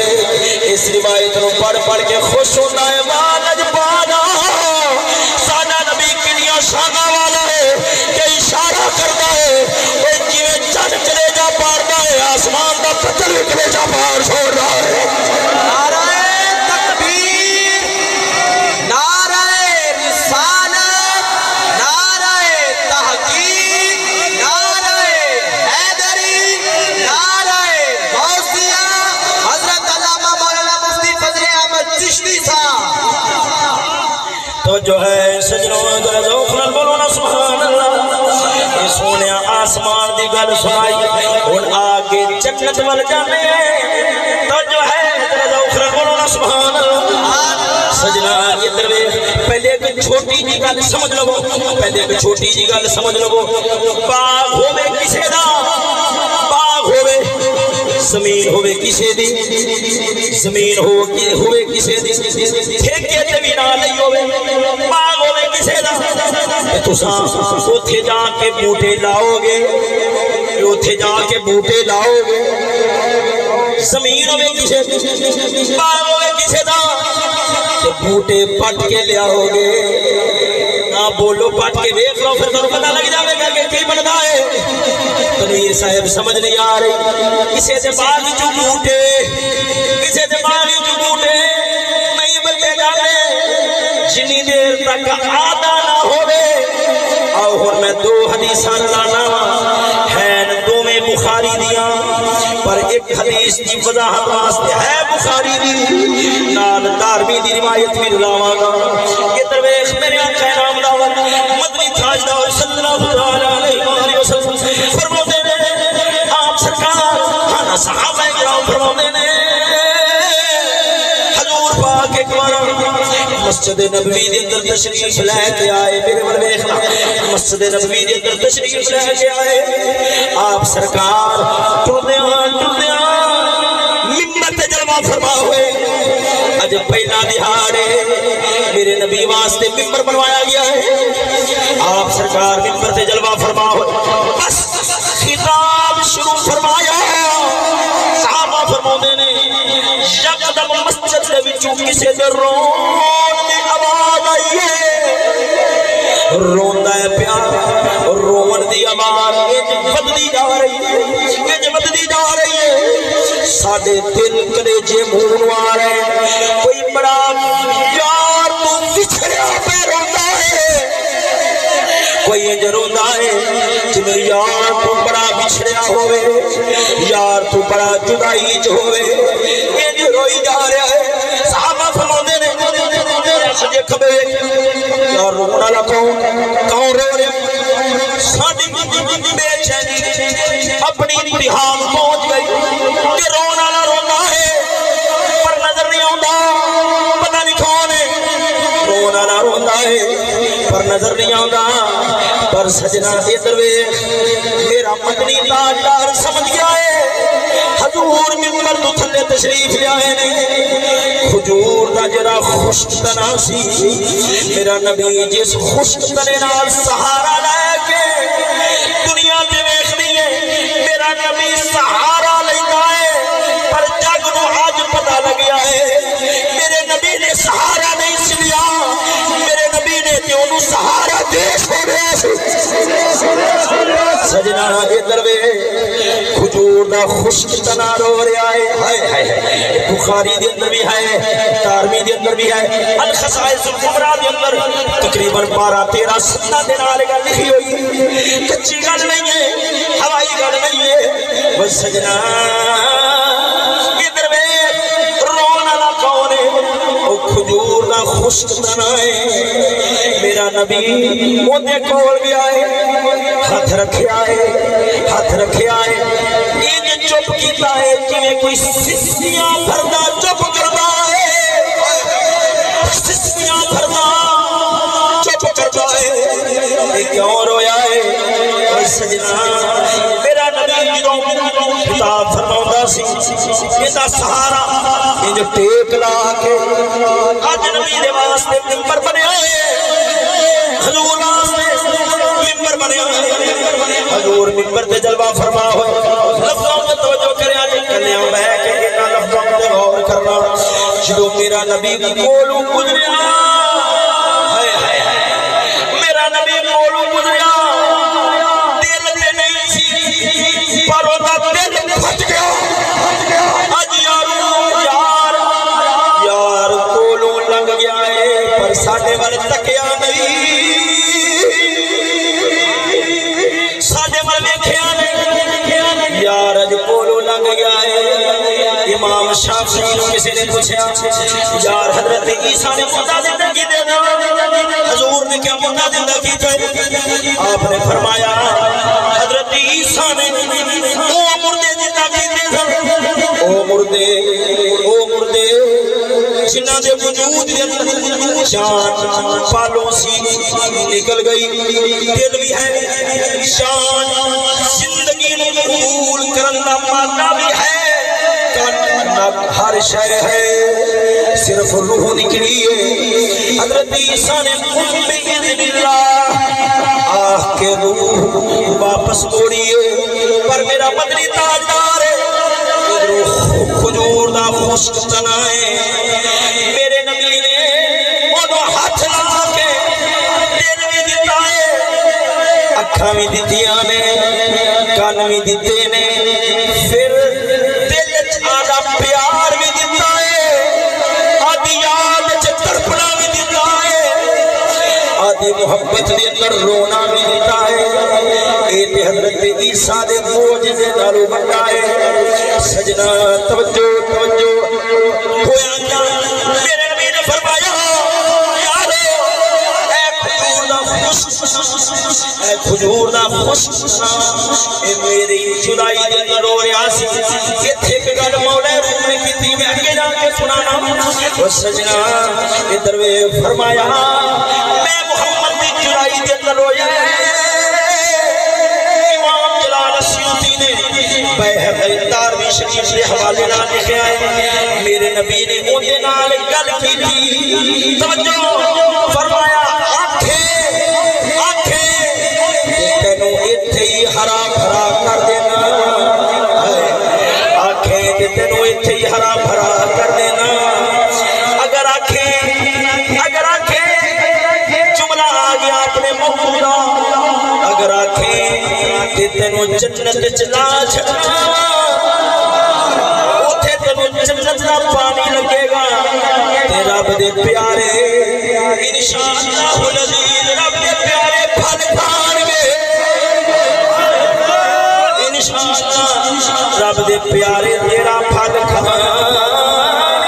اس روایت نو پڑھ کے خوش ہوندا ہے والج پانا ساڈا نبی کڑیاں شاناں والا ہے کہ اشارہ کردا ہے او جویں چن کلیجا پاردا ہے آسمان دا بدل کلیجا پار چھوڑدا ہے نعرہ تکبیر نعرہ رسالت نعرہ تحقیق نعرہ حیدری نعرہ غوثیہ حضرت علامہ مولانا مفتی فضل احمد چشتی صاحب توجہ ہے سجنوں ذرا ذوق نال بولو نا سبحان اللہ اے سونیا آسمان دی گل سنائی ہن آگے جنت ول جانے توجہ ہے ذرا ذوق نال بولو نا سبحان اللہ سجنا ادھر پہلے ایک چھوٹی جی گل سمجھ لو پہلے ایک چھوٹی جی گل سمجھ لو باغ ہوے کسے دا باغ ہوے زمین ہوے کسے دی زمین ہوے کسے دی ٹھیکے تے بھی نہ لئی ہوے باغ ہوے کسے دا تساں اوتھے جا کے بوٹے لاؤ گے اوتھے جا کے بوٹے لاؤ گے زمین ہوے کسے دی باغ ہوے کسے دا بوٹے پٹ کے لیا ہوگے نہ بولو پٹ کے دیکھ لو پھر تو پتہ لگ جاوے گا کہ کی بنتا ہے تنویر صاحب سمجھ نہیں آ رہی کسے دے باغ چو بوٹے کسے دے باغ چو بوٹے نہیں بچے جانے جنی دیر تک آدھا نہ ہوئے اور میں دو حدیثاں لانا ہیں دو میں بخاری دیاں پر ایک حدیث دی وضاحت واسطے ہے بخاری دی نال دارمی دی روایت میں لاواں گا کہ درویش میرے آقا نامدار مدنی تاجدار صلی اللہ علیہ وآلہ وسلم فرماتے ہیں آپ سرکار ہاں صحابہ کرام فرماتے ہیں حضور پاک ایک بار مسجد نبوی دے اندر تشریف لے کے آئے میرے ول ویکھنا مسجد نبوی دے اندر تشریف لے کے آئے آپ سرکار ٹردیاں ممبر تے جلوہ فرما ہوئے اج پہلا دہاڑے میرے نبی واسطے ممبر بنوایا گیا ہے آپ سرکار ممبر تے جلوہ فرما ہوئے بس خطاب شروع فرمایا صحابہ فرماتے نے یکدم مسجد دے وچوں کسے دے رون دی آواز آئی ہے روندا ہے پیا رون دی آواز بدلی جا رہی ہے بدلی جا رہی ہے ساڈے دل کلیجے منہ آ رہے کوئی بڑا یار تو بچھڑیا پہ روندا ہے کوئی انج روندا ہے جویں یار تو بڑا بچھڑیا ہوئے یار تو بڑا جدائی چ ہوئے انج روئی جا رہا ہے صحابہ فرماندے نے سجے کھبے یار رون والا کون رو رہا ساڈی بے چینی اپنی انتہا پہنچ گئی کہ رون والا رونا ہے پر نظر نہیں آتا پتہ نہیں کون ہے رون والا روندا ہے پر نظر نہیں آتا پر سجنا ادھر ویکھ میرا مدنی تاجدار سمجھ گیا ہے حضور ممبر تو تھلے تشریف لے آئے نے حضور دا جڑا خشک تنا سی میرا نبی جس خشک تنے نال سہارا لے کے دنیا تے ویکھدی ہے میرا نبی سہارا لیندا ہے پر جگ نو اج پتہ لگیا ہے میرے نبی نے سہارا نہیں سلیا میرے نبی نے تے اونوں سہارا دے چھوڑیا سجنا ادھر وے حضور دا خشک تنا رو رہا ہے ہائے ہائے بخاری دے اندر بھی ہے دارمی دے اندر بھی ہے الخصائص الکبریٰ دے اندر تقریباً 12-13 سطح دے نال گل لکھی ہوئی کچی گل نہیں ہے ہوائی گل نہیں ہے وہ سجنا ادھر وے رون والا کون ہے او کھجور دا خشک تنا ہے میرا نبی اودے کول گیا ہے ہاتھ رکھیا ہے یہ چپ کیتا ہے جویں کوئی سسیاں بھردا چپ کردا ہے سسیاں بھردا چپ کردا ہے یہ کیوں رویا ہے اے سجنا میرا نبی جدوں خطاب فرماوندا سی ایندا سہارا انج ٹیک لا کے اج نبی دے واسطے ممبر بنیا ہے حضور ممبر بنیا حضور ممبر تے جلوہ فرما ہوئے لفظوں میں توجہ کرے آج کلیاں بہ کے انہاں لفظوں تے غور کرنا جدوں میرا نبی کولوں گزریا ہائے ہائے میرا نبی کولوں گزریا دل تے نہیں سی پر او دا دل پھٹ گیا اج یار کولوں لنگ گیا ہے پر ساڈے ول تکیا نہیں یار اج کولو لنگ گیا ہے امام شافعی کسی نے پوچھا یار حضرت عیسیٰ نے خدا زندگی دے دو میں کیا موقع زندہ کی تھا آپ نے فرمایا حضرت عیسیٰ نے او مردے زندہ کی تھے او مردے جنہ دے وجود دے جان پالوں سی نکل گئی دل بھی ہے شان زندگی نے قبول کرنا مادہ بھی ہے ہر شے ہے صرف روح نکلی ہے حضرت عیسیٰ نے بِإِذْنِ اللہ آہ کے روح واپس موڑی ہے پر میرا مدنی تاجدار ہے کھجور دا خشک تنا ہے میرے نبی نے انہوں ہاتھ لا کے دل بھی دیتا ہے اکھاں بھی دیتیاں نے کان بھی دیتے نے پھر پیار بھی دیتا ہے آدھی یاد تڑپنا بھی دیتا ہے آدھی محبت بھی اندر رونا بھی دیتا ہے اے تے حضرت عیسیٰ دے موجزے نالو بڑھا ہے سجنہ توجہ ہویا کیا میرے نبی نے فرمایا یارو اے کھجور دا خشک اے میری جدائی دے نرو ریاسی یہ تھے کہ گل مولا روح میں کتنی میں اگے جا کے سنانا وہ سجنہ ادھر میں فرمایا میں محمد دی جدائی دے نرو امام جلال السیوطی نے بیہقی تاروی شریف سے حوالے نہ لکھے آئے میرے نبی نے اوندے نال گل کی تھی توجہ فرمایا ہرا بھرا کر دینا آنکھیں تینوں اتھے ہی ہرا بھرا کر دینا اگر آنکھیں جملہ آگیا اپنے موجودہ اگر آنکھیں تینوں جنت چلا چھڑنا اتھے تینوں جنت نہ پانی لگے گا تیرا بدے پیارے انشاءاللہ العزیز رب دے پیارے پھل کھان گے رب دے پیارے تیرا پھل کھان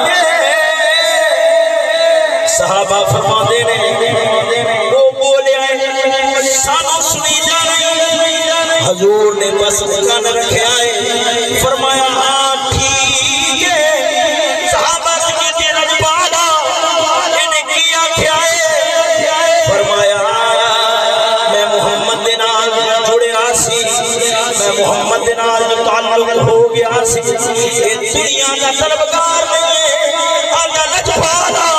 گے صحابہ فرماندے نے وہ بولے آئے سانو سنی جا رہی حضور نے بس کان رکھے آئے فرمایا ہاں ٹھیک ہے صحابہ سے کہ رجبالا انہیں کیا کیا ہے فرمایا میں محمد نال جڑے آسی میں محمد نال تعلق ہو گیا سی یہ دنیا کا طلبگار نہیں ہے آگا لجبالا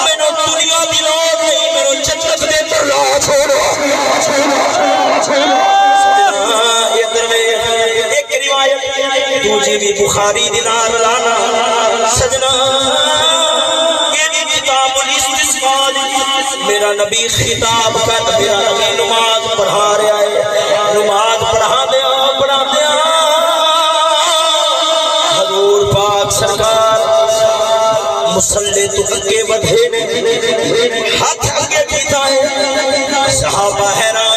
میں نو دنیا دی لوگ نہیں میں نو جنت دے در لا چھوڑو ایک روایت دوجی بھی بخاری دینار لانا سجنہ یہ بھی کتاب الاستسقاء میرا نبی خطاب کر میرا نبی نماز پڑھا رہا ہے نماز پڑھا دیا حضور پاک سرکار مسلح تو اگے بدھے نے ہاتھ اگے پیتا ہے صحابہ حیران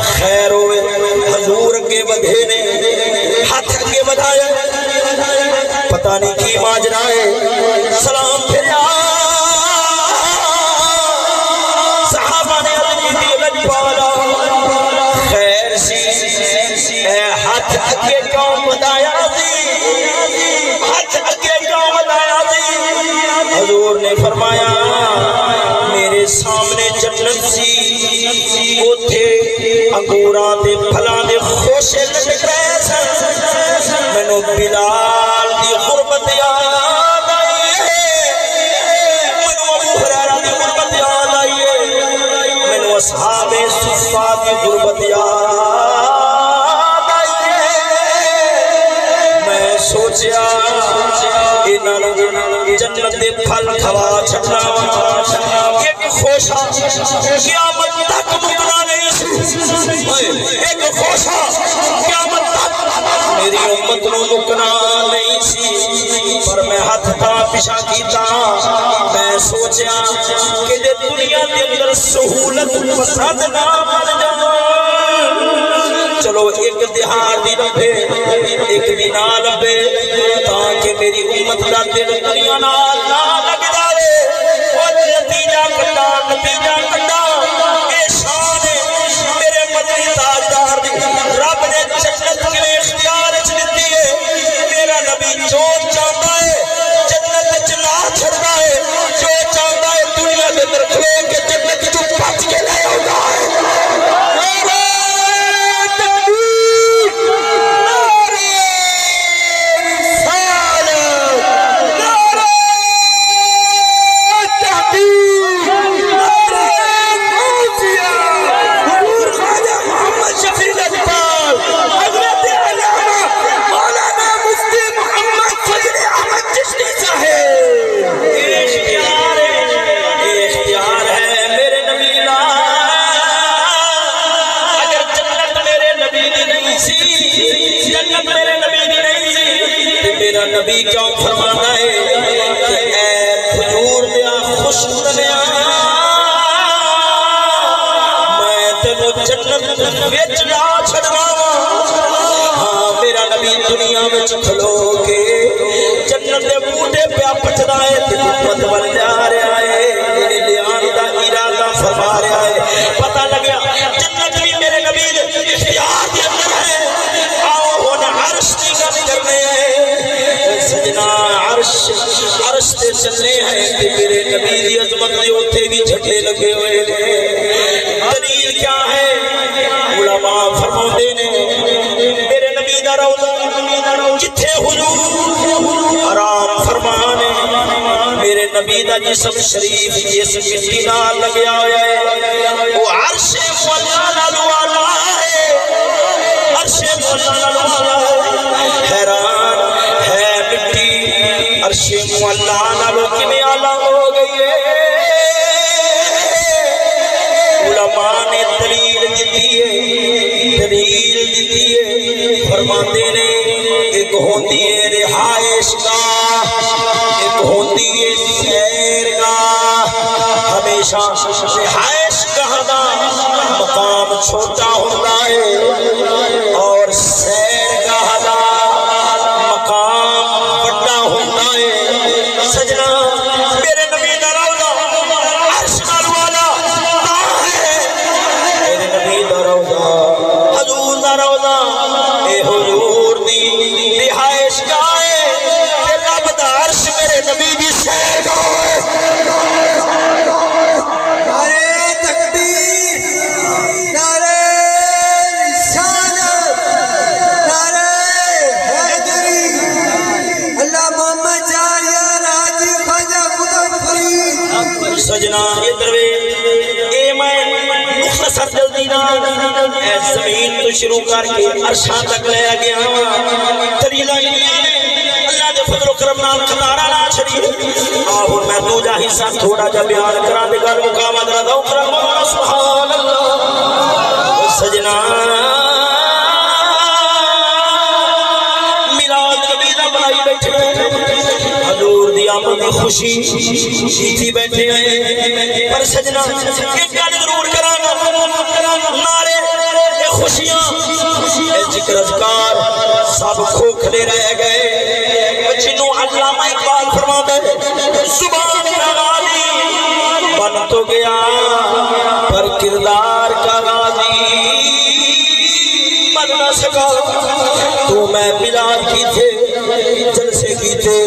خیر ہوئے حضور اگے بدھے نے ہاتھ اگے بدھایا پتہ نہیں کی ماجرا ہے سلام پھریا صحابہ نے علی لجبالا خیر سی اے ہاتھ اگے کیوں بدھایا حضور نے فرمایا میرے سامنے جنت سی اوتھے انگوراں دے پھلاں دے خوشے لٹک رہے سن مینوں بلال دی غربت یاد آئی ہے مینوں ابو ہریرہ دی غربت یاد آئی ہے مینوں اصحاب صفا دی غربت یاد آئی ہے میں سوچیا جنت دے پھل کھوا چھٹنا ایک خوشا قیامت تک مکنا نہیں ایک خوشا قیامت تک میری امت نو مکنا نہیں سی پر میں ہاتھ تھا پیشا کیتا میں سوچیا کہ دے دنیا دے اندر سہولت پسند نہ بن جانا چلو ایک دہار دی لبے ایک دینا لبے تاکہ میری امت دا دل دنیا نال نہ لگ جائے وہ نتیجہ کرتا میرا نبی کیوں فرمانا ہے کہ اے کھجور دیا خوش دنیا میں تینو جنت وچ لا چھڑنا ہاں میرا نبی دنیا میں کھلو کے جنت دے بوٹے پہ پٹدا ہے تے پت ول جا رہا ہے میرے لیان دا ارادہ فرما رہا ہے پتہ لگیا جنت بھی میرے نبی دے اختیار دے اندر ہے آؤ ہن عرش دی گل کرنے ہیں سجنا عرش تے چلے ہیں تے میرے نبی دی عظمت دے اوتھے بھی جھٹے لگے ہوئے دلیل کیا ہے علماء فرماتے نے میرے نبی دا روضہ جتھے حضور آرام فرمانے میرے نبی دا جسم شریف جس مٹی نال لگیا ہوا ہے وہ عرش مولا نال والا ہے عرش مولا نال والا ہے حیران ہے مٹی عرش مولا نال کیویں اعلی ہو گئی ہے علماء نے دلیل دیتی ہے فرماتے نے ایک ہوندی ہے رہائش گاہ ایک ہوندی ہے سیر گاہ ہمیشہ رہائش گاہ دا مقام چھوٹا ہوتا ہے اور سیر گاہ دا مقام بڑا ہوتا ہے سجنا میرے نبی دا روضہ عرش نال والا ہے میرے نبی دا روضہ حضور دا روضہ اے حضور دی رہائش گاہ ہے تے رب دا عرش میرے نبی دی سیر گاہ ہے نعرہ تکبیر نعرہ رسالت نعرہ حیدری اللہ محمد جاریہ راجی خواجہ قطب فرید سجنا ادھر اے میں مختصر جلدی نال اے زمین تو شروع کر کے عرشاں تک لے گیا دلیلاں اللہ دے فضل و کرم نال قطارا نہ چھڑی آہو میں تو جا حصہ تھوڑا جا بیان کراں تے گل مقامات را دو کرم سبحان اللہ سجنا میلاد نبی دا بنائی بیٹھے حضور دی آمد دی خوشی جیتی بیٹھے ہیں پر سجنا ایک گل ضرور کرانا نعرے خوشیاں اے ذکر اذکار سب کھوکھلے رہ گئے جنوں علامہ اقبال فرماتا ہے زبان کا غازی بن تو گیا پر کردار کا غازی بن نہ سکا تو میں میلاد کی تھے جلسے کی تھے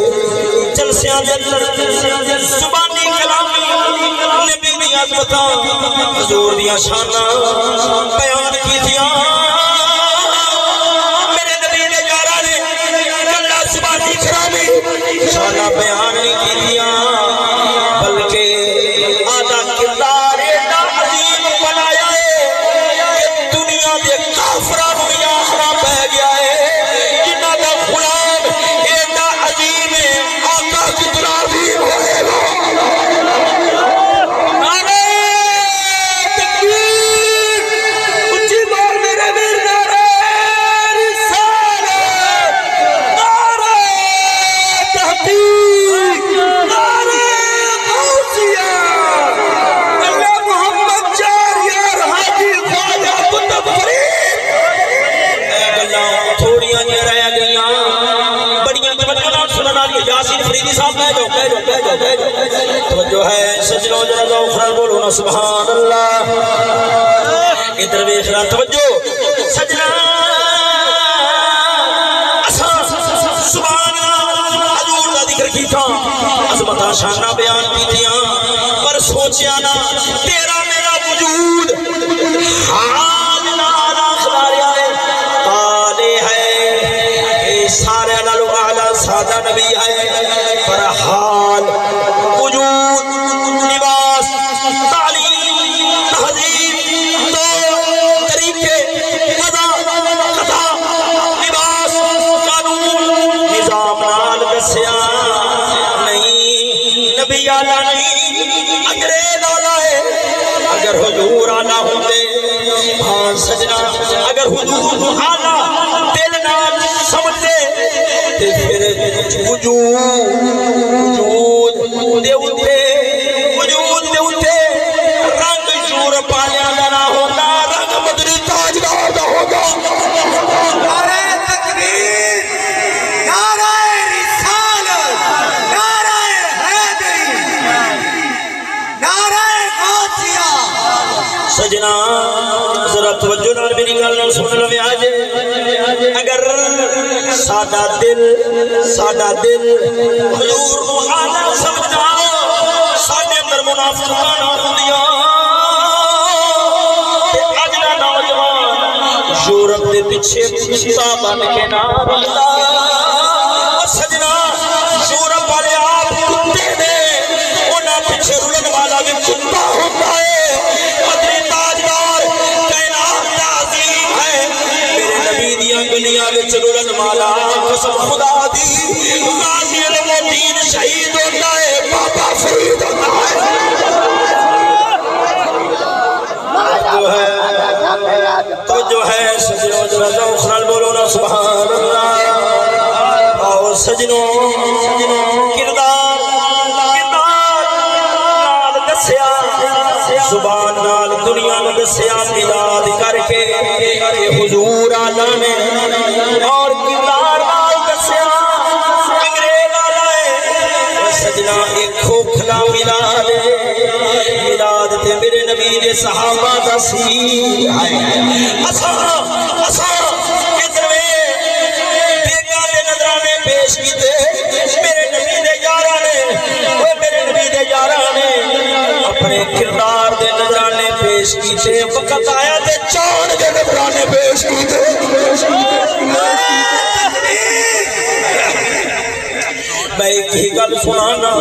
جلسیاں اندر زبانی کلامی نبی دی عظمتاں حضور دیاں شاناں بیان کی تھیاں میرے نبی نے یارا نے کلا زبانی کلامی شاناں بیان نہیں کی تھیاں بلکہ آدھا کردار ایڈا عظیم بنایا ہے کہ دنیا دے کافراں نوں بھی آخرا پہ گیا ہے جنہاں دا غلام ایڈا عظیم ہے آقا کتنا عظیم ہوئے گا توجہ ہے سجنوں ذرا ذوق بولو نا سبحان اللہ ادھر بھی اخلاص توجہ سجنا سبحان اللہ حضور دا ذکر کیتا عظمتاں شاناں بیان کیتیاں پر سوچیا نا تیرا میرا وجود حال نال اخباریا ہے قالے ہے کہ سارے نالوں اعلی سادہ نبی ہے پر حال وجود لباس تعلیم تہذیب طور طریقے قضا لباس قانون نظام نال دسیا نہیں نبی آلہ نہیں انگریز آلہ ہے اگر حضور آلہ ہوتے ہاں سجنا اگر حضور آلہ دل نال سمجھتے پھر وجود دے اٹھے رنگ شور پالیاں دا نہ ہوتا رنگ مدنی تاجدار دا ہوگا نعرہ تکبیر نعرہ رسالت نعرہ حیدری نعرہ غوثیہ سجنا ذرا توجہ نال میری گل نال سن لو آج اگر سادہ دل حضور کو آنا سمجھا ساڈے اندر منافقاں نہ ہوندیاں تے اگلا نوجوان یورپ دے پیچھے کتا بن کے نہ رلدا سجنا یورپ والے آپ کتے نے انہاں پیچھے رلن والا بھی کتا ہوتا ہے مدنی تاجدار کائنات دا عظیم ہے میرے نبی دیاں گلیاں وچ رلن والا قسم خدا دی غازی المدین شہید ہوتا ہے بابا فرید ہوتا ہے تو جو ہے سجنوں ذرا ذوق نال بولو نا سبحان اللہ آؤ سجنوں کردار نال دسیا زبان نال دنیا نو دسیا میلاد کر کے حضور آنا نے اور کردار نال دسیا انگریز آنا ہے سجنا ایک کھوکھلا میلاد تے میرے نبی دے صحابہ دا سی اساں ادھر بیگاں دے نظرانے پیش کیتے میرے نبی دے یاراں نے میرے نبی دے یاراں نے اپنے کردار دے نظرانے پیش کیتے وقت آیا تے چاند دے نظرانے پیش کیتے میں ایک ہی گل سنانا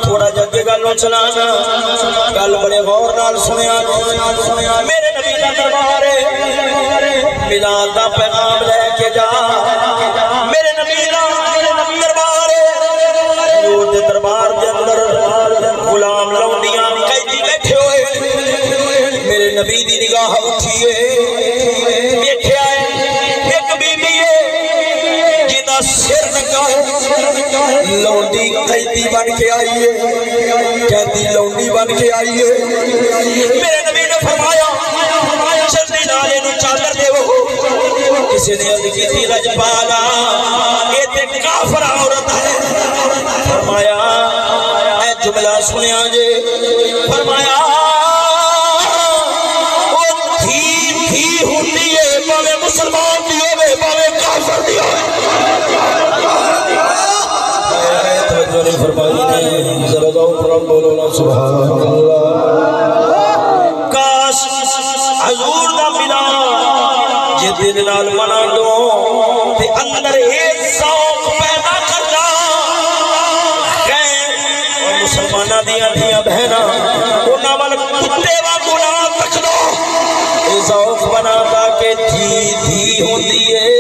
تھوڑا جگہ گل چلانا گل بڑے غور نال سنیا میرے نبی دا دربار میلاد دا پیغام لے کے جا میرے نبی دا دربار حضور دے دربار دے اندر غلام لونڈیاں قیدی بیٹھے ہوئے میرے نبی دی نگاہ اٹھیے دیکھیا ہے ایک بی بی ہے جدا سر نکا لونڈی قیدی بن کے آئیے قیدی لونڈی بن کے آئیے میرے نبی نے فرمایا جلدی نالے نو چادر دے وہ کسی نے عرض کی تھی رجبالا یہ تے کافر عورت ہے فرمایا اے جملہ سنیا جے فرمایا وہ تھی ہوتی ہے باوے مسلمان دی ہوئے باوے کافر دی ہوئے فرمائی نے ذرا اکرم بولو نا سبحان اللہ کاش حضور دا ملا جے دل نال منا دو تے اندر ایک ذوق پیدا کردا خیر اور مسلماناں دیاں دھیاں بہناں انہاں ول کتے وانگوں نہ تکدو اے ذوق بنا دا کہ دھی ہوندی ہے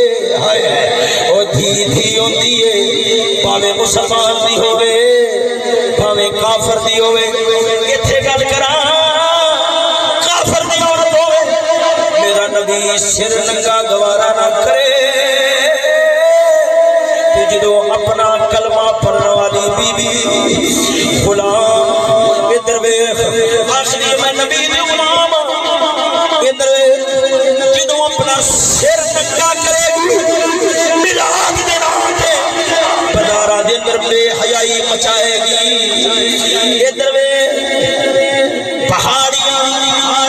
او دھی ہوندی ہے پاوے مسلمان دی ہوئے پاوے کافر دی ہوئے کتھے گل کراں کافر دی عورت ہوئے میرا نبی سر ننگا گوارا نہ کرے کہ جدو اپنا کلمہ پڑھنے والی بی بی غلام ادھر ویکھ آخری میں نبی دی غلام ادھر ویکھ جدو اپنا سر ننگا کرے گی میلاد دے نام تے بازارہ دے اندر بے حیائی مچائے گی ادھر پہاڑیاں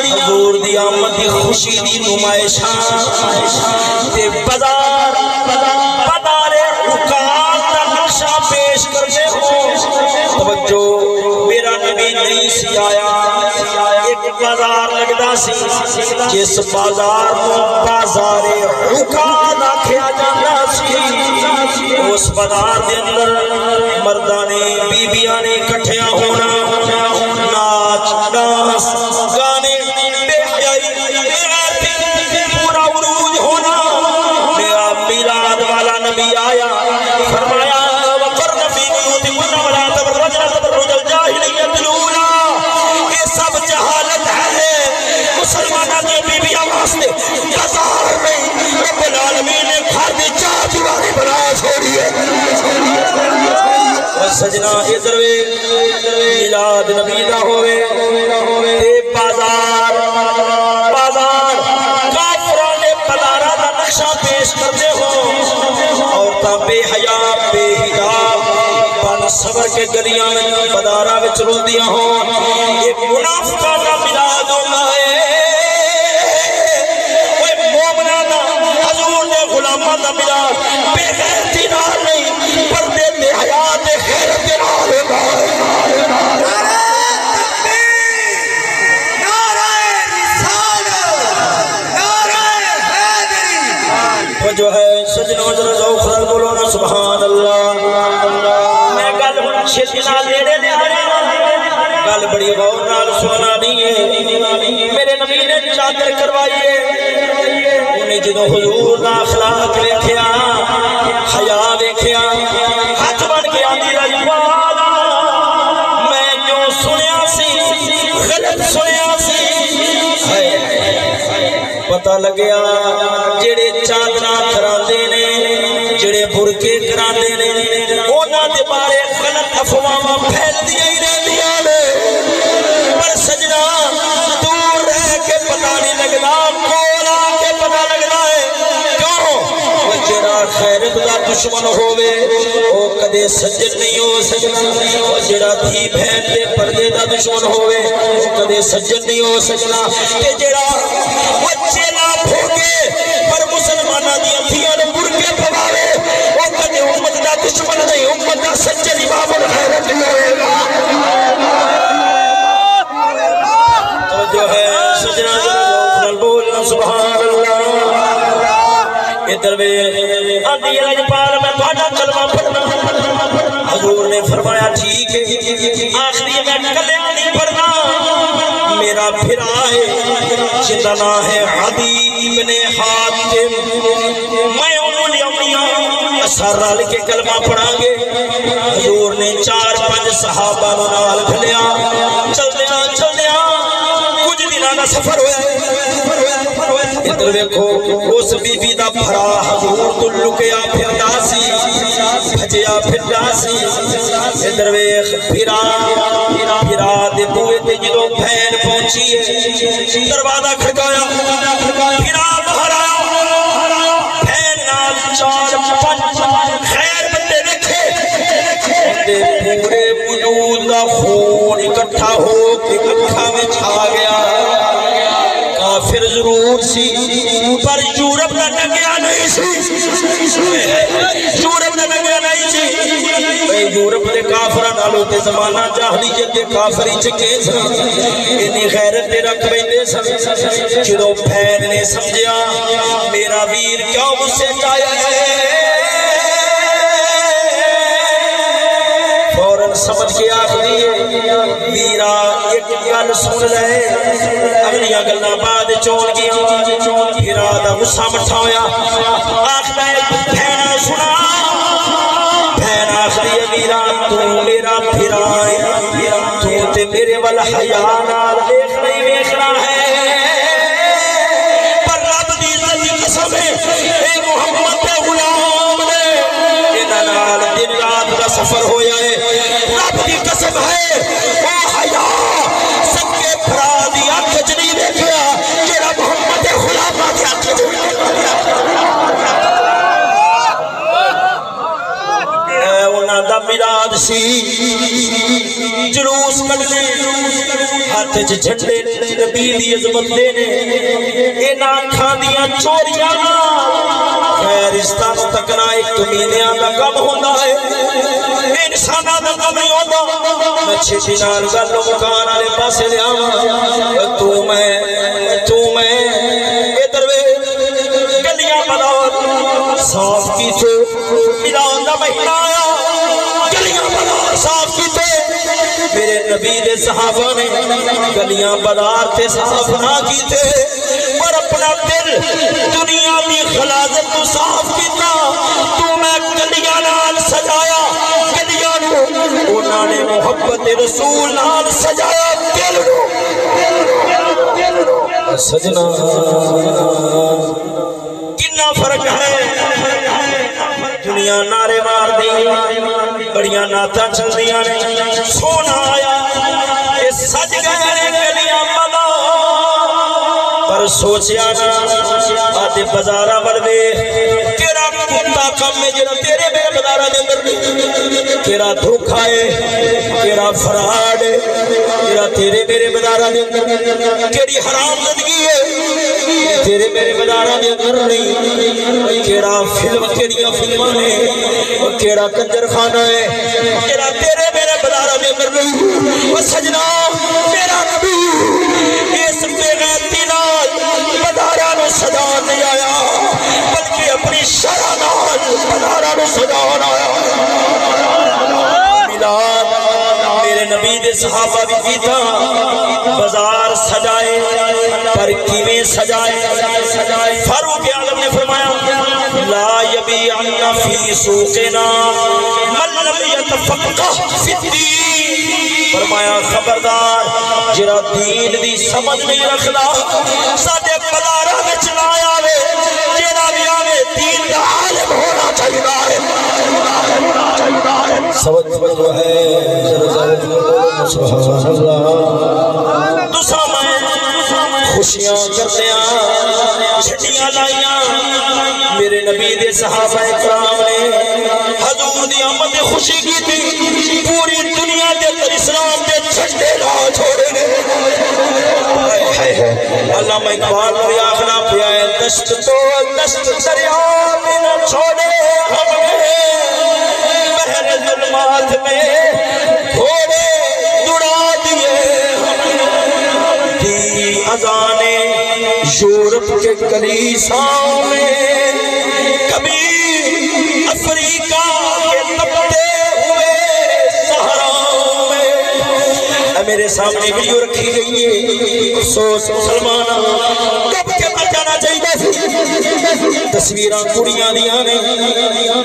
حضور دی آمد دی خوشی دی نمائشاں تے بازار رکاب دا نقشہ پیش کرتے ہو توجہ میرا نبی نہیں سی آیا ایک بازار لگدا سی جس بازار کو بازار رکاب آکھیا جاندا سی اس بازار دے اندر مردانے بیبیاں نے کٹھیاں ہونا ناچ ڈانس گانے بے حیائی پورا عروج ہونا میرا میلاد والا نبی آیا فرمایا وقرن فی بیوتکن ولا تبرجن تبرج الجاہلیۃ الاولی یہ سب جہالت ہے مسلمانوں کی بیبیاں واسطے بازار میں رب العالمین نے گھر دی چار دیواری بنا چھوڑی ہے سجنا ادھر میلاد نبی دا ہوئے تے بازار کافروں نے بازاراں دا نقشہ پیش کرتے ہو عورتاں بے حیا بے حجاب بن صبر کے گلیاں بازاراں وچ روندیاں ہوں یہ منافقاں دا میلاد ہونا ہے غلاماں دا میلاد بے غیرتی نال نہیں پردے تے حیا تے غیرت دے نال نعرہ تکبیر نعرہ رسالت نعرہ حیدری وہ جو ہے سجنوں ذرا ذوق نال بولو نا سبحان اللہ میں گل چھتی نال نیڑے لے آیا گل بڑی غور نال سننا نہیں ہے میرے نبی نے چادر کروائی ہے جدو حضور دا اخلاق ویکھیا حیا ویکھیا ہاتھ بن کے آندی رجوالا میں جو سنیا سی غلط سنیا سی پتہ لگیا جڑے چادراں کراندے نے جڑے برقے کراندے نے انہاں دے بارے غلط افواہاں پھیلدیاں ہی رہندیاں نے پر سجنا دور رہ کے پتہ نہیں لگدا کول آ کے پتہ لگدا ہے کیوں جڑا خیرت دا دشمن ہووے او کدے سجن نہیں ہو سکدا جڑا دھی بہن دے پردے دا دشمن ہووے او کدے سجن نہیں ہو سکدا تے جڑا بچے نہ بھوگے پر مسلماناں دی دھیاں نوں برقے پواوے او کدے امت دا دشمن نہیں امت دا سچا امام الخیرت نہیں ہوئے گا تو جو ہے سجنا ذوق بولنا سبحان اللہ ادھر آدھی رجپال میں تھوڑا کلمہ پڑھنا حضور نے فرمایا ٹھیک ہے آخری میں کلیاں نہیں پڑھنا میرا پھرا ہے جنہ نام ہے عدی ابن حاتم میں انہوں نے امیاں اثر رال کے کلمہ پڑھا گے حضور نے 4-5 صحابہ نال کھلیا چل دیا کچھ دنانا سفر ہویا ادھر دیکھو اس بی بی دا بھرا حضور تو لکیا پھردا سی بھجیا پھردا سی ادھر ویکھ پھرا دے بوئے تے جدوں بہن پہنچی دروازہ کھڑکایا پھرا باہر آیا بہن نال 4-5 خیر بندے دیکھے تے پورے وجود دا خون اکٹھا ہو کے اکھاں وچ آ گیا کافر ضرور سی پر یورپ دا ڈگیا نہیں سی یورپ دا ڈگیا نہیں سی یورپ دے کافراں نالوں تے زمانہ جاہلیت دے کافری چکے سن انی غیرت تے رکھ بیندے سن جدوں بہن نے سمجھیا میرا ویر کیوں مجھ سے چاہیا ہے فوراً سمجھ کے آخری ویرا ایک گل سن لے اگلی گلاں بعد چون گیا پھرا دا غصہ مٹھا ہویا آخدا ہے بہن سنا بہن آخری ویرا تو میرا پھرا ہے تو تے میرے وال حیا نال دیکھ نہیں ویکھنا ہے پر رب دی عزت دی قسم ہے اے محمد دے غلام نے انہاں نال دن رات دا سفر ہویا ہے رب دی قسم ہے او حیا سکے بھرا دی اکھ وچ نہیں ویکھیا جڑا محمد دے غلاماں دی اکھ وچ انہاں دا میلاد سی جلوس کڈنے ہاتھ وچ جھنڈے نبی دی عظمت دے نے انہاں اکھاں دیاں چوریاں خیرستان تکنا ایک کمینیاں دا کم ہوندا ہے انساناں دا کم نہیں ہوندا میں چھتی نال گل مکان والے پاسے لے آواں تو میں ادھر گلیاں بلور صاف کیتے میلاد دا مہینہ آیا گلیاں بلور صاف کیتے میرے نبی دے صحابہ نے گلیاں بازار تے صاف نہ کیتے پر اپنا دل دنیا دی غلاظت کو صاف کیتا تو میں گلیاں نال سجایا گلیاں نو انہاں نے محبت رسول نال سجایا دل نو سجنا کتنا فرق ہے دنیا نعرے مار دی بڑیاں نعتاں چلدیاں نے سونا آیا اے سج گئے نے گلیاں ملا پر سوچیا نا آدھے بازاراں ول ویکھ تیرا کتا کم ہے جڑا تیرے میرے بازاراں دے اندر نہیں تیرا دھوکا ہے تیرا فراڈ ہے تیرا تیرے میرے بازاراں دے اندر تیری حرام زندگی ہے تیرے میرے بازاراں دے اندر نہیں کیڑا فلم کیڑیاں فلماں نے کیڑا کنجر خانہ ہے کیڑا تیرے میرے بازاراں دے اندر نہیں او سجنا میرا نبی اس بے غیرتی نال بازاراں نو سجا نہیں آیا بلکہ اپنی شرع نال بازاراں نو سجاون آیا میلاد میرے نبی دے صحابہ بھی کیتا بازار سجائے پر کیویں سجائے فاروق اعظم نے فرمایا لا یبیعن فی سوقنا من لم یتفقہ فی الدین فرمایا خبردار جرا دین دی سمجھ نہیں رکھدا ساڈے بازاراں وچ نہ آوے جڑا بھی آوے دین دا عالم ہونا چاہیے سبق جو ہے سبحان اللہ تسا میں خوشیاں کردیاں چھٹیاں لائیاں میرے نبی دے صحابہ کرام نے حضور دی آمد دی خوشی کی تھی پوری دنیا دے اسلام دے جھنڈے لا چھوڑے نے علامہ اقبال نے آخنا پیا ہے دشت تو دشت دریا میں نہ چھوڑے ہمیں بہر ظلمات میں گھوڑے دڑا دیے دی اذانیں یورپ کے کلیساؤں میں کبھی افریقہ کے تپتے ہوئے صحراؤں میں میرے سامنے ویڈیو رکھی گئی ہے افسوس مسلمانہ کب کے مر جانا چاہیے تصویراں کڑیاں دیاں نے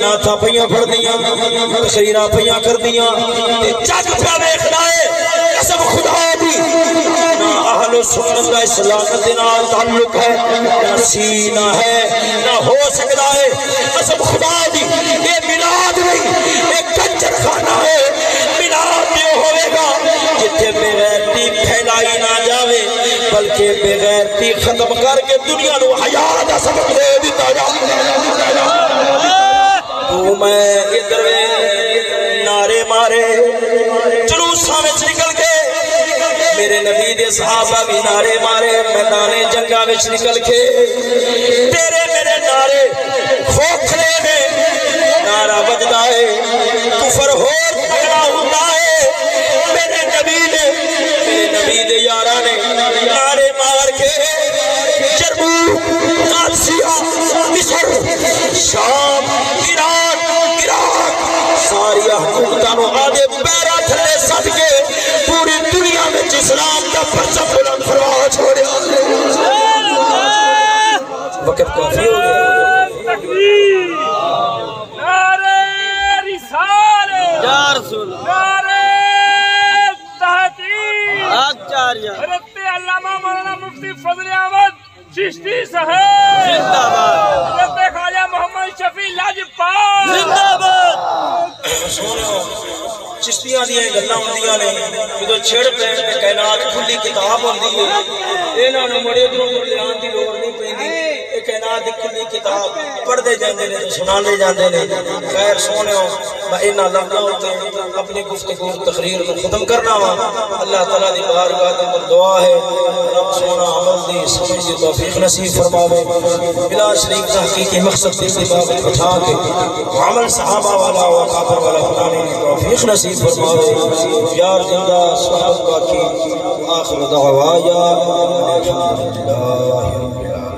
نعتاں پئیاں پڑھ دیاں تقریراں پئیاں کر دیاں جگ پہ ویکھدا ہے قسم خدا دی نہ اہل سنت کا اسلامت نال تعلق ہے نہ سینہ ہے نہ ہو سکتا ہے قسم خدا دی یہ میلاد نہیں یہ کنجر خانہ ہے میلاد یہ ہوئے گا جتنے بے غیرتی پھیلائی نہ جاوے بلکہ بے غیرتی ختم کر کے دنیا نو حیا دا سبق دے دیتا جا تو میں ادھر نعرے مارے جلوساں وچ نکل کے میرے نبی دے صحابہ بھی نعرے مارے میدان جنگاں وچ نکل کے تیرے میرے نعرے کھوکھلے نے نعرہ بجدا ہے کفر ہور تگڑا ہوندا ہے میرے نبی دے یاراں نے نعرے مار کے جرموک قادسیہ مصر شام ایران عراق ساری حکومتاں نو آدھے پیراں تھلے سٹ کے پوری دنیا میں اسلام کا پرچم بلند فرما چھوڑیا وقت کافی ہو گیا تکبیر نعرہ رسالت یا رسول نعرہ تحقیق حضرت علامہ مولانا مفتی فضل احمد چشتی صاحب زندہ باد حضرت خواجہ محمد شفیع لاجپال زندہ باد چشتیاں دیاں گلاں ہوندیاں نے جدوں چھڑ پین تے کائنات کھلی کتاب ہوندی ہے انہاں نوں مڑے ادھروں لان دی لوڑ نہیں پیندی اے کائنات دی کھلی کتاب پڑھدے جاندے نے سناندے جاندے نے خیر سونےو میں انہاں لفظاں تے اپنی گفتگو تقریر کو ختم کرنا وا اللہ تعالی دی بارگاہ دے اندر دعا ہے رب سونا عمل دی سمجھ دی توفیق نصیب فرماوے بلا شریک تحقیق مقصد دی استقامت اٹھا کے عمل صحابہ والا و کافر والا بنانے کی توفیق نصیب فرماوے یار زندہ صحابہ باقی آخر دعوایا الحمدللہ